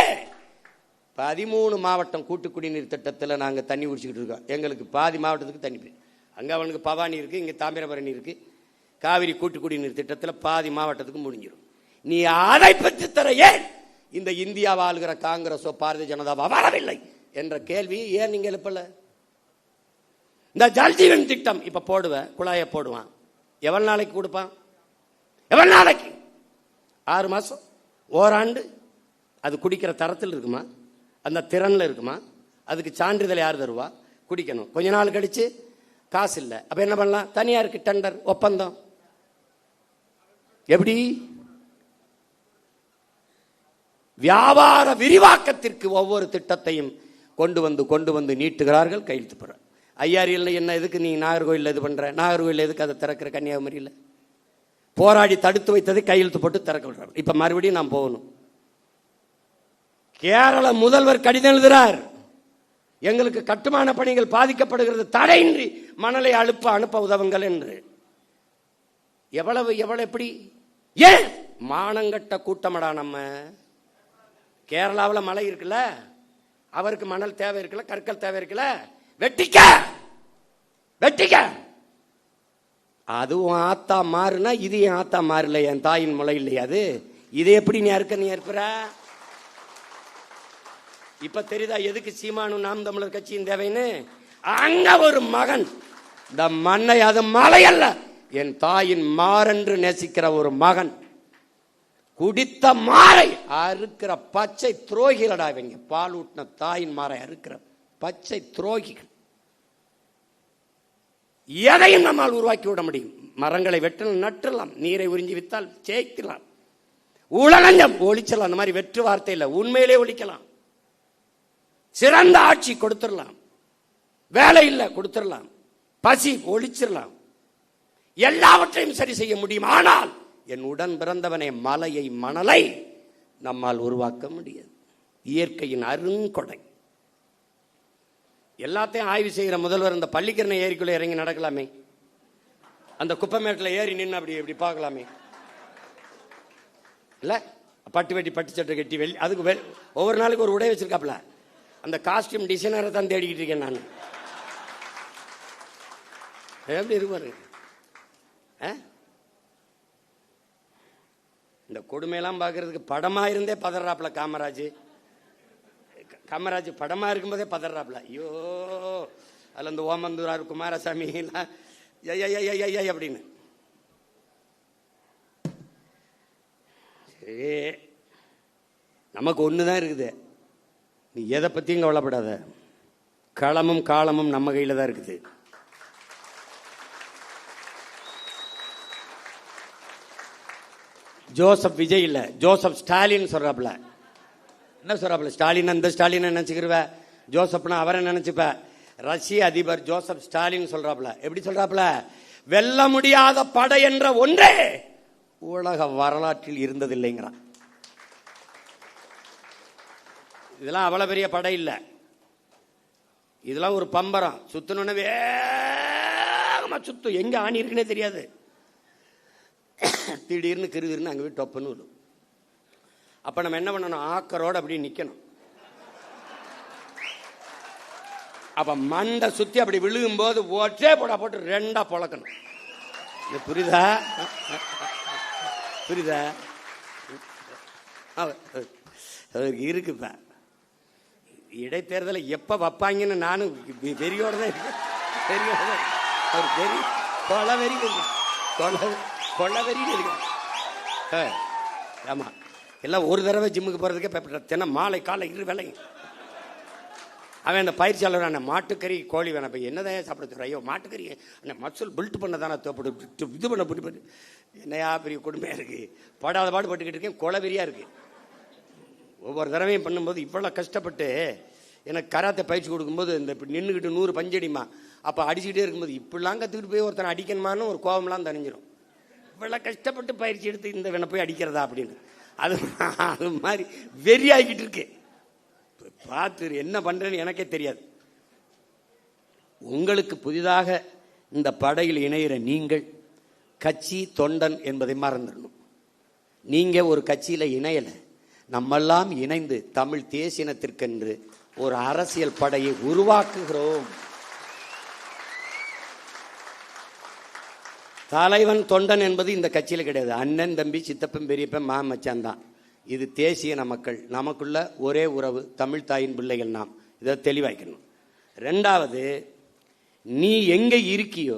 13 மாவட்டம் கூட்டு குடிநீர் திட்டத்தில் நாங்கள் தண்ணி குடிச்சுக்கிட்டு இருக்கோம். எங்களுக்கு பாதி மாவட்டத்துக்கு தண்ணி. அங்கே அவனுக்கு பவானி இருக்கு, இங்கே தாமிரபரணி இருக்கு. காவிரி கூட்டு குடிநீர் திட்டத்தில் பாதி மாவட்டத்துக்கு முடிஞ்சிடும். நீ அதை பெற்று தர ஏன் இந்த இந்தியா ஆளுகிற காங்கிரஸோ பாரதிய ஜனதாவோ வரவில்லை என்ற கேள்வி ஏன் நீங்க எழுப்பல? இந்த ஜல்ஜீவன் திட்டம் இப்ப போடுவேன், குழாயை போடுவான். எவ்வளவு நாளைக்கு கொடுப்பான்? எவ்வளவு நாளைக்கு? 6 மாசம், ஓராண்டு. அது குடிக்கிற தரத்தில் இருக்குமா? அந்த திறன்ல இருக்குமா? அதுக்கு சான்றிதழ் யார் தருவா? குடிக்கணும். கொஞ்ச நாள் கழிச்சு காசு இல்லை. அப்ப என்ன பண்ணலாம்? தனியாருக்கு டெண்டர், ஒப்பந்தம். எப்படி? வியாபார விரிவாக்கத்திற்கு ஒவ்வொரு திட்டத்தையும் கொண்டு வந்து நீட்டுகிறார்கள், கையெழுத்து போற. ஐயாரியல்ல என்ன எதுக்கு நீ நாகர்கோவில் இது பண்ற? நாகர்கோவில் எதுக்கு அதை திறக்கிற? கன்னியாகுமரியில் போராடி தடுத்து வைத்ததை கையெழுத்து போட்டு திறக்க விடுறாங்க. இப்ப மறுபடியும் நான் போகணும். கேரள முதல்வர் கடிதம் எழுதுறார், எங்களுக்கு கட்டுமான பணிகள் பாதிக்கப்படுகிறது, தடையின்றி மணலை அனுப்ப உதவுங்கள் என்று. எவ்வளவு எப்படி? ஏன் மானங்கட்ட கூட்டமடா நம்ம. கேரளாவில் மழை இருக்குல்ல, அவருக்கு மணல் தேவை இருக்குல்ல, கற்கள் தேவை இருக்குல்ல, வெட்டிக்க வெட்டிக்க. அதுவும் ஆத்தா மாறுனா இது என் ஆத்தா மாறல, என் தாயின் முளை இல்லையா அது? இது எப்படி நீ ஏற்பற? இப்ப தெரியுதா எதுக்கு சீமானு நாம் தமிழர் கட்சியின் தேவைன்னு? அங்க ஒரு மகன் இந்த மண்ணை, அது மலை அல்ல, என் தாயின் மாறென்று நேசிக்கிற ஒரு மகன் குடித்த மாறை அறுக்கிற பச்சை துரோகிகளடா இவங்க. பால் ஊட்டின தாயின் மாறை அறுக்கிற பச்சை துரோகிகள். எதையும் நம்மால் உருவாக்கி விட முடியும். மரங்களை வெட்டலாம், நட்டலாம், நீரை உறிஞ்சி வித்தால் ஜெயிக்கலாம், உலகஞ்சம் ஒழிச்சலாம். அந்த மாதிரி வெற்று வார்த்தை இல்லை, உண்மையிலே ஒழிக்கலாம். சிறந்த ஆட்சி கொடுத்துடலாம், வேலை இல்லை கொடுத்துடலாம், பசி ஒழிச்சிடலாம், எல்லாவற்றையும் சரி செய்ய முடியும். ஆனால் என் உடன் பிறந்தவனே மலையை மணலை நம்மால் உருவாக்க முடியாது. இயற்கையின் அருங்கொடை. எல்லாத்தையும் ஆய்வு செய்கிற முதல்வர் இந்த பள்ளிக்கரணை ஏரிக்குள்ள இறங்கி நடக்கலாமே, அந்த குப்பைமேட்டில் ஏறி நின்று அப்படி எப்படி பார்க்கலாமே இல்ல? பட்டு வெட்டி பட்டு சட்டை கட்டி வெளி, அதுக்கு ஒவ்வொரு நாளுக்கு ஒரு உடை வச்சிருக்காப்ல. அந்த காஸ்டியூம் டிசைனரை தான் தேடிக்கிட்டு இருக்கேன் நான். எப்படி இருப்பாரு? இந்த கொடுமையெல்லாம் பார்க்கறதுக்கு படமா இருந்தே பதறாப்ல காமராஜ். காமராஜ் படமா இருக்கும்போதே பதறாப்ல. ஐயோ, அதுல இந்த ஓமந்தூரார் குமாரசாமி அப்படின்னு. சரி, நமக்கு ஒண்ணுதான் இருக்குது, நீ எதை பத்தியும் கவலைப்படாத. களமும் காலமும் நம்ம கையில தான் இருக்குது. ஜோசப் விஜய் இல்ல, ஜோசப் ஸ்டாலின் சொல்றாப்ல. என்ன சொல்றாப்ல? ஸ்டாலின் அந்த ஸ்டாலின் நினைச்சுக்கிருவ, ஜோசப்னா அவரை நினைச்சுப்ப. ரஷ்ய அதிபர் ஜோசப் ஸ்டாலின் சொல்றாப்ல. எப்படி சொல்றாப்ல? வெல்ல முடியாத படை என்ற ஒன்றே உலக வரலாற்றில் இருந்ததில்லைங்கிறான். இதெல்லாம் அவ்வளவு பெரிய படை இல்லை, இதெல்லாம் ஒரு பம்பரம். சுத்தணும்னு வேகமா சுத்தும், எங்க ஆணி இருக்குன்னே தெரியாது. திடீர்னு கிருதிர்னு அங்கே போய் டொப்புன்னு விடும். அப்ப நம்ம என்ன பண்ணணும்? ஆக்கரோடு அப்படி நிக்கணும். அப்ப மண்டை சுத்தி அப்படி விழுகும் போது ஒற்றே போட்டு ரெண்டா பொழக்கணும். புரியுதா? புரியுதா? இருக்குப்ப இடைத்தேர்தலை எப்ப வைப்பாங்கன்னு நானும் வெறியோட தான் இருக்கேன். கொலவெறி கொலவெறி இருக்கு. ஆமா, எல்லாம் ஒரு தடவை ஜிம்முக்கு போறதுக்கே தினம் மாலை காலை இரு வேலை. அவன் அந்த பயிற்சியாளர் மாட்டுக்கறி கோழி வேணாம், இப்போ என்னதான் சாப்பிட தர? ஐயோ மாட்டுக்கறி மசூல் பில்ட் பண்ண தானே இது பண்ண போட்டு என்னையா பெரிய கொடுமையா இருக்கு. படாத பாடு பட்டுக்கிட்டு இருக்கேன், கொலவெறியா இருக்கு. ஒவ்வொரு தடவையும் பண்ணும்போது இவ்வளோ கஷ்டப்பட்டு எனக்கு கராத்தை பயிற்சி கொடுக்கும்போது இந்த நின்றுக்கிட்டு 100 பஞ்சடிமா அப்போ அடிச்சுக்கிட்டே இருக்கும்போது இப்படிலாம் கற்றுக்கிட்டு போய் ஒருத்தனை அடிக்கணுமான்னு ஒரு கோபம்லாம் தணிஞ்சிடும். இவ்வளோ கஷ்டப்பட்டு பயிற்சி எடுத்து இந்த வேணை போய் அடிக்கிறதா அப்படின்னு அது மாதிரி வெறியாகிக்கிட்டு இருக்கு. பார்த்து என்ன பண்றேன்னு எனக்கே தெரியாது. உங்களுக்கு புதிதாக இந்த படையில் இணைகிற நீங்கள் கட்சி தொண்டன் என்பதை மறந்துடணும். நீங்க ஒரு கட்சியில இணையல, நம்மெல்லாம் இணைந்து தமிழ் தேசினத்திற்கென்று ஒரு அரசியல் படையை உருவாக்குகிறோம். தலைவன் தொண்டன் என்பது இந்த கட்சியில கிடையாது. அண்ணன் தம்பி சித்தப்பன் பெரியப்பன் மாமச்சான் தான். இது தேசிய மக்கள், நமக்குள்ள ஒரே உறவு, தமிழ் தாயின் பிள்ளைகள் நாம். இதை தெளிவாக்கணும். ரெண்டாவது, நீ எங்க இருக்கியோ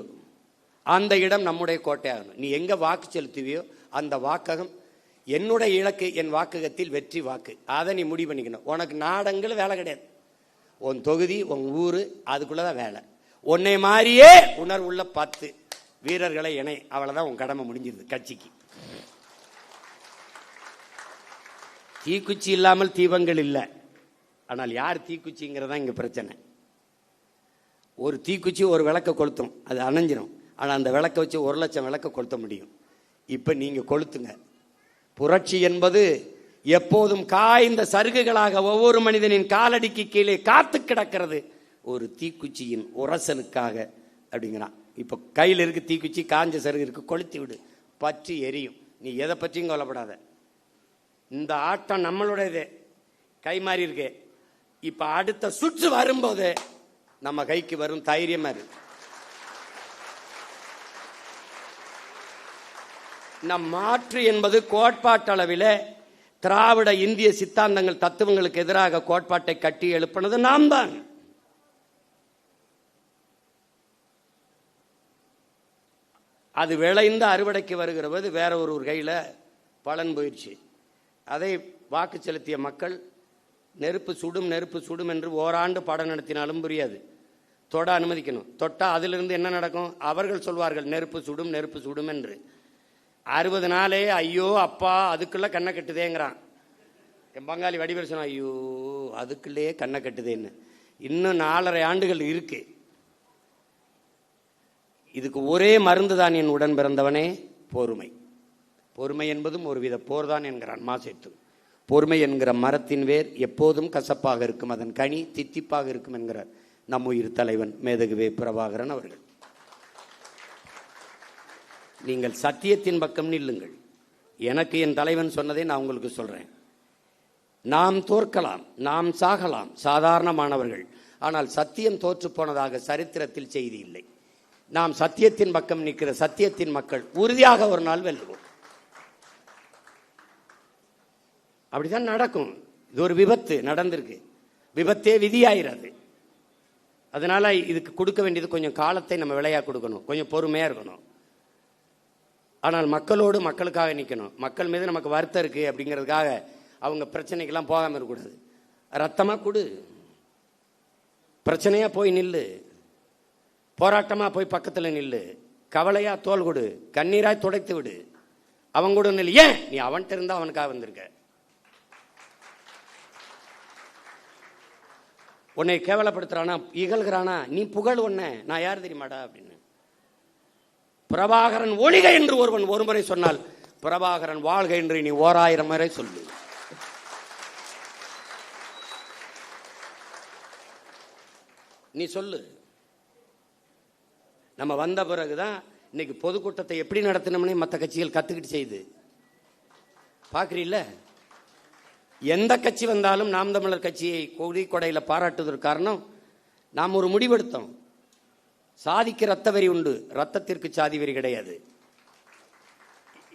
அந்த இடம் நம்முடைய கோட்டையாகணும். நீ எங்க வாக்கு செலுத்துவியோ அந்த வாக்ககம் என்னுடைய இலக்கு, என் வாக்ககத்தில் வெற்றி வாக்கு. அதை நீ முடிவு பண்ணிக்கணும். உனக்கு நாடங்கள் வேலை கிடையாது. உன் தொகுதி, உன் ஊரு, அதுக்குள்ளதான் வேலை. உன்னை மாதிரியே உணர்வுள்ள 10 வீரர்களை இணை, அவ்வளவுதான் உன் கடமை முடிஞ்சிருது கட்சிக்கு. தீக்குச்சி இல்லாமல் தீபங்கள் இல்லை. ஆனால் யார் தீக்குச்சிங்கிறதா இங்க பிரச்சனை. ஒரு தீக்குச்சி ஒரு விளக்க கொளுத்தும், அது அணைஞ்சிரும். ஆனால் அந்த விளக்க வச்சு 1,00,000 விளக்க கொளுத்த முடியும். இப்போ நீங்கள் கொளுத்துங்க. புரட்சி என்பது எப்போதும் காய்ந்த சருகுகளாக ஒவ்வொரு மனிதனின் காலடிக்கு கீழே காத்து கிடக்கிறது ஒரு தீக்குச்சியின் உரசலுக்காக அப்படிங்கிறான். இப்போ கையில் இருக்கு தீக்குச்சி, காஞ்ச சருகு இருக்கு, கொளுத்தி விடு, பற்றி எரியும். நீ எதை பற்றியும் கொல்லப்படாத. இந்த ஆட்டம் நம்மளுடையது, கை மாறி இருக்கு. இப்ப அடுத்த சுற்று வரும்போது நம்ம கைக்கு வரும் தைரியமா இருக்கு. நம் மாற்று என்பது கோட்பாட்டளவில் திராவிட இந்திய சித்தாந்தங்கள் தத்துவங்களுக்கு எதிராக கோட்பாட்டை கட்டி எழுப்பினது நாம் தான். அது விளைந்த அறுவடைக்கு வருகிற போது வேற ஒரு கையில பலன் போயிடுச்சு. அதை வாக்கு செலுத்திய மக்கள் நெருப்பு சுடும் நெருப்பு சுடும் என்று ஓராண்டு பாடம் நடத்தினாலும் புரியாது. தொட அனுமதிக்கணும். தொட்டா அதிலிருந்து என்ன நடக்கும்? அவர்கள் சொல்வார்கள் நெருப்பு சுடும் நெருப்பு சுடும் என்று. 60 நாளே ஐயோ அப்பா அதுக்குள்ள கண்ணை கட்டுதேங்கிறான். என் பங்காளி வடிவேல் சொன்னா ஐயோ அதுக்குள்ளே கண்ணை கட்டுதேன்னு. இன்னும் 4.5 ஆண்டுகள் இருக்கு. இதுக்கு ஒரே மருந்து தான் என் உடன் பிறந்தவனே, பொறுமை. பொறுமை என்பதும் ஒரு வித போர்தான் என்கிறான் மாசேத்து. பொறுமை என்கிற மரத்தின் வேர் எப்போதும் கசப்பாக இருக்கும், அதன் கனி தித்திப்பாக இருக்கும் என்கிறார் நம் உயிர் தலைவன் மேதகுவே பிரபாகரன் அவர்கள். நீங்கள் சத்தியத்தின் பக்கம் நில்லுங்கள். எனக்கு என் தலைவன் சொன்னதை நான் உங்களுக்கு சொல்றேன். நாம் தோற்கலாம், நாம் சாகலாம், சாதாரணமானவர்கள். ஆனால் சத்தியம் தோற்று போனதாக சரித்திரத்தில் செய்தி இல்லை. நாம் சத்தியத்தின் பக்கம் நிற்கிற சத்தியத்தின் மக்கள் உறுதியாக ஒரு நாள் வெல்லுவோம். அப்படிதான் நடக்கும். இது ஒரு விபத்து நடந்திருக்கு, விபத்தே விதியாயிராது. அதனால இதுக்கு கொடுக்க வேண்டியது கொஞ்சம் காலத்தை நம்ம விலையா கொடுக்கணும், கொஞ்சம் பொறுமையா இருக்கணும். ஆனால் மக்களோடு மக்களுக்காக நிற்கணும். மக்கள் மீது நமக்கு வருத்தம் இருக்கு அப்படிங்கிறதுக்காக அவங்க பிரச்சனைக்கெல்லாம் போகாமல் இருக்கக்கூடாது. ரத்தமா கொடு, பிரச்சனையா போய் நில்லு, போராட்டமா போய் பக்கத்தில் நில்லு, கவலையா தோல் கொடு, கண்ணீராய் துடைத்து விடு, அவங்க கூட நில்லு. ஏன் நீ அவன்கிட்ட இருந்தா அவனுக்காக வந்திருக்க. உன்னை கேவலப்படுத்துறானா இகழ்கிறானா நீ புகழ் ஒன்ன, நான் யார் தெரியுமாடா அப்படின்னு. பிரபாகரன் ஒழிக என்று ஒருவன் ஒருமுறை சொன்னால் பிரபாகரன் வாழ்க என்று நீ 1000 முறை சொல்லு. நீ சொல்லு. நம்ம வந்த பிறகுதான் இன்னைக்கு பொதுக்கூட்டத்தை எப்படி நடத்தினோம்னே மற்ற கட்சிகள் கத்துக்கிட்டு செய்து பாக்குறீல்ல. எந்த கட்சி வந்தாலும் நாம் தமிழர் கட்சியை கொடையில பாராட்டுவதற்கு காரணம் நாம் ஒரு முடிவெடுத்தோம். சாதிக்கு ரத்த வெறி உண்டு, ரத்தத்திற்கு சாதி வெறி கிடையாது.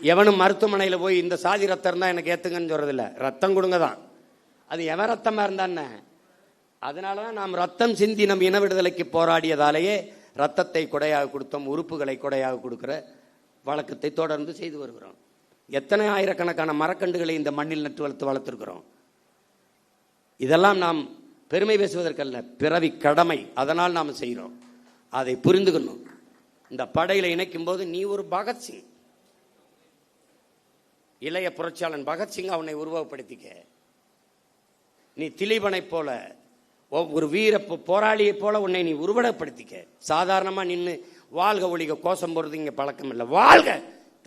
எவனும் மருத்துவமனையில் போய் இந்த சாதி ரத்தம் இருந்தா எனக்கு ஏத்துங்கன்னு சொல்றதில்ல, ரத்தம் கொடுங்க தான். அது எவன் ரத்தமா இருந்தான்னு. அதனாலதான் நாம் ரத்தம் சிந்தி நம் இன விடுதலைக்கு போராடியதாலேயே ரத்தத்தை கொடையாக கொடுத்தோம், உறுப்புகளை கொடையாக கொடுக்கிற வழக்கத்தை தொடர்ந்து செய்து வருகிறோம். எத்தனை ஆயிரக்கணக்கான மரக்கண்டுகளை இந்த மண்ணில் நட்டு வளர்த்திருக்கிறோம். இதெல்லாம் நாம் பெருமை பேசுவதற்கல்ல, பிறவி கடமை. அதனால் நாம் செய்கிறோம். அதை புரிந்துக்கணும். இந்த படையில இணைக்கும் போது நீ ஒரு பகத்சிங், இளைய புரட்சியாளன் பகத்சிங் அவனை உருவகப்படுத்திக்க. நீ திலீபனை போல ஒரு வீர போராளியை போல உன்னை நீ உருவகப்படுத்திக்க. சாதாரணமா நின்று வாழ்க ஒழிக கோஷம் போறது இங்க பழக்கம் இல்லை. வாழ்க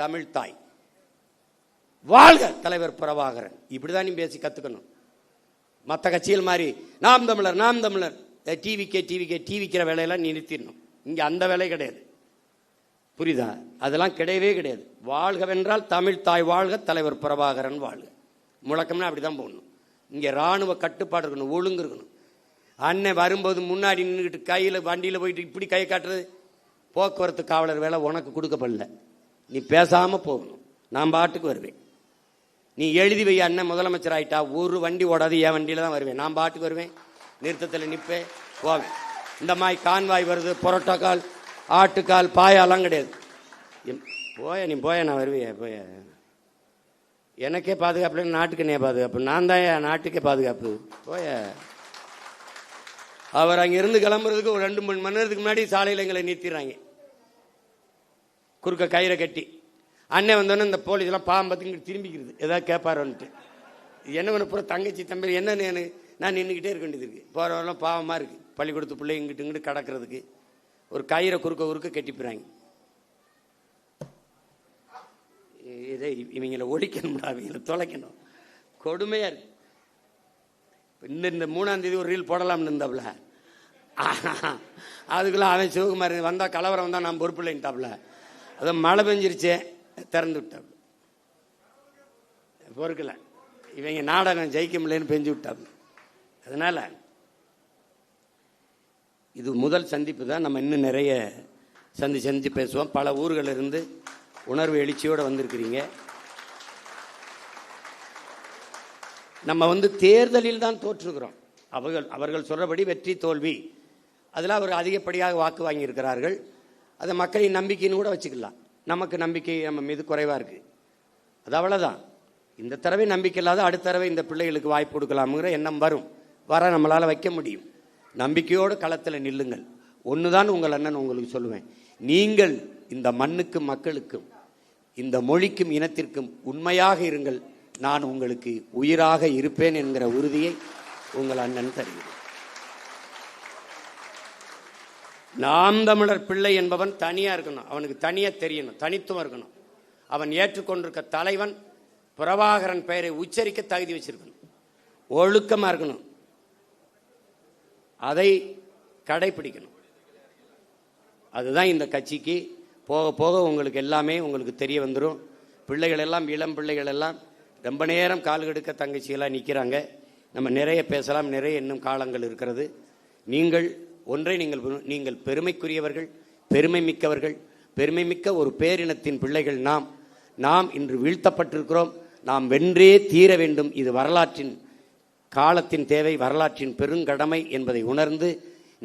தமிழ் தாய், வாழ்க தலைவர் பிரபாகரன், இப்படிதான் நீ பேசி கத்துக்கணும். மற்ற கட்சிகள் மாதிரி நாம் தமிழர் நாம் தமிழர் டிவிக்கிற வேலையெல்லாம் நிறுத்திடணும். இங்க அந்த வேலை கிடையாது, புரியுதா? அதெல்லாம் கிடையவே கிடையாது. வாழ்கவென்றால் தமிழ் தாய் வாழ்க, தலைவர் பிரபாகரன் வாழ்க. முழக்கம்னா அப்படிதான் போடணும். இங்க ராணுவ கட்டுப்பாடு இருக்கணும், ஒழுங்கு இருக்கணும். அண்ணன் வரும்போது முன்னாடி நின்றுக்கிட்டு கையில வண்டியில போயிட்டு இப்படி கை காட்டுறது போக்குவரத்து காவலர் வேலை உனக்கு கொடுக்கப்படல. நீ பேசாம போகணும். நான் பாட்டுக்கு வருவேன். நீ எழுதி வை, அண்ணன் முதலமைச்சர் ஆயிட்டா ஒரு வண்டி ஓடாது, என் வண்டியில தான் வருவேன். நான் பாட்டுக்கு வருவேன், நிறுத்தத்தில் நிற்பேன், போவேன். இந்த மாதிரி கான்வாய் வருது, புரோட்டோக்கால், ஆட்டுக்கால், பாயாலாம் கிடையாது. போய நீ போய, நான் வருவேன். போய எனக்கே பாதுகாப்பு, நாட்டுக்கு என்ன பாதுகாப்பு? நான் தான் என் நாட்டுக்கே பாதுகாப்பு. போய அவர் அங்கிருந்து கிளம்புறதுக்கு ஒரு 2-3 மணி நேரத்துக்கு முன்னாடி சாலையில் எங்களை நிறுத்திடுறாங்க, குறுக்க கயிறை கட்டி. அண்ணன் வந்தோடனே இந்த போலீஸ்லாம் பாம்பத்துக்கு திரும்பிக்கிறது, ஏதாவது கேட்பாரோன்ட்டு. என்ன பண்ண பூரா தங்கச்சி தம்பி என்ன நான் நின்றுக்கிட்டே இருக்க வேண்டியது இருக்கு. போறவரெல்லாம் பாவமா இருக்கு. பள்ளிக்கூடத்து பிள்ளை இங்கிட்டு இங்கிட்டு கடக்கிறதுக்கு ஒரு கயிறை குறுக்க கட்டிப்பிடுறாங்க. இதை இவங்களை ஒழிக்கணும்டா, இவங்களை தொலைக்கணும். கொடுமையா இருக்கு. இந்த 3ஆம் தேதி ஒரு ரீல் போடலாம்னு இருந்தாப்புல, அதுக்குள்ள அவன் சிவகுமார் வந்தா கலவரம் வந்தா நான் பொறுப்பு இல்லைன்ட்டாப்புல. அதை மழை பெஞ்சிருச்சே திறந்து விட்டாப்புல, பொறுக்கல. இவங்க நாடகம் ஜெயிக்க முடியலன்னு பெஞ்சு விட்டாப்புல. அதனால இது முதல் சந்திப்பு தான். நம்ம இன்னும் நிறைய சந்திச்சு பேசுவோம். பல ஊர்களில் இருந்து உணர்வு எழுச்சியோடு வந்திருக்கிறீங்க. நம்ம தேர்தலில் தான் தோற்றுகிறோம். அவர்கள் சொல்றபடி வெற்றி தோல்வி அதில் அவர் அதிகப்படியாக வாக்கு வாங்கியிருக்கிறார்கள். அதை மக்களின் நம்பிக்கைன்னு கூட வச்சுக்கலாம். நமக்கு நம்பிக்கை நம்ம மீது குறைவாக இருக்குது. அது அவ்வளோதான். இந்த தடவை நம்பிக்கை இல்லாத அடுத்த தடவை இந்த பிள்ளைகளுக்கு வாய்ப்பு கொடுக்கலாமுங்கிற எண்ணம் வர நம்மளால் வைக்க முடியும். நம்பிக்கையோடு களத்தில் நில்லுங்கள். ஒன்று தான் உங்கள் அண்ணன் உங்களுக்கு சொல்லுவேன், நீங்கள் இந்த மண்ணுக்கும் மக்களுக்கும் இந்த மொழிக்கும் இனத்திற்கும் உண்மையாக இருங்கள். நான் உங்களுக்கு உயிராக இருப்பேன் என்கிற உறுதியை உங்கள் அண்ணன் தருகிறேன். நாம் தமிழர் பிள்ளை என்பவன் தனியா இருக்கணும், அவனுக்கு தனியா தெரியணும், தனித்துவம் இருக்கணும். அவன் ஏற்றுக்கொண்டிருக்க தலைவன் பிரபாகரன் பெயரை உச்சரிக்க தகுதி வச்சிருக்கணும், ஒழுக்கமா இருக்கணும், அதை கடைபிடிக்கணும். அதுதான் இந்த கட்சிக்கு போக போக உங்களுக்கு எல்லாமே உங்களுக்கு தெரிய வந்துடும். பிள்ளைகள் எல்லாம், இளம் பிள்ளைகள் எல்லாம் ரொம்ப நேரம் கால் கெடுக்க தங்கச்சியெல்லாம் நிற்கிறாங்க. நம்ம நிறைய பேசலாம், நிறைய இன்னும் காலங்கள் இருக்கிறது. நீங்கள் பெருமைக்குரியவர்கள், பெருமை மிக்கவர்கள், பெருமை மிக்க ஒரு பேரினத்தின் பிள்ளைகள். நாம் இன்று வீழ்த்தப்பட்டிருக்கிறோம். நாம் வென்றே தீர வேண்டும். இது வரலாற்றின் காலத்தின் தேவை, வரலாற்றின் பெருங்கடமை என்பதை உணர்ந்து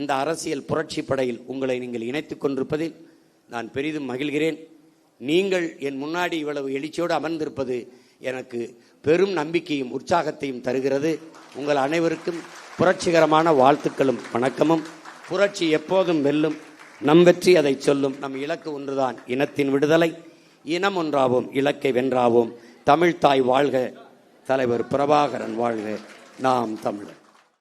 இந்த அரசியல் புரட்சி படையில் உங்களை நீங்கள் இணைத்துக் கொண்டிருப்பதில் நான் பெரிதும் மகிழ்கிறேன். நீங்கள் என் முன்னாடி இவ்வளவு எழுச்சியோடு அமர்ந்திருப்பது எனக்கு பெரும் நம்பிக்கையும் உற்சாகத்தையும் தருகிறது. உங்கள் அனைவருக்கும் புரட்சிகரமான வாழ்த்துக்களும் வணக்கமும். புரட்சி எப்போதும் வெல்லும், நம் வெற்றி அதை சொல்லும். நம் இலக்கு ஒன்றுதான், இனத்தின் விடுதலை. இனம் ஒன்றாவோம், இலக்கை வென்றாவோம். தமிழ்தாய் வாழ்க, தலைவர் பிரபாகரன் வாழ்க, நாம் தமிழர்.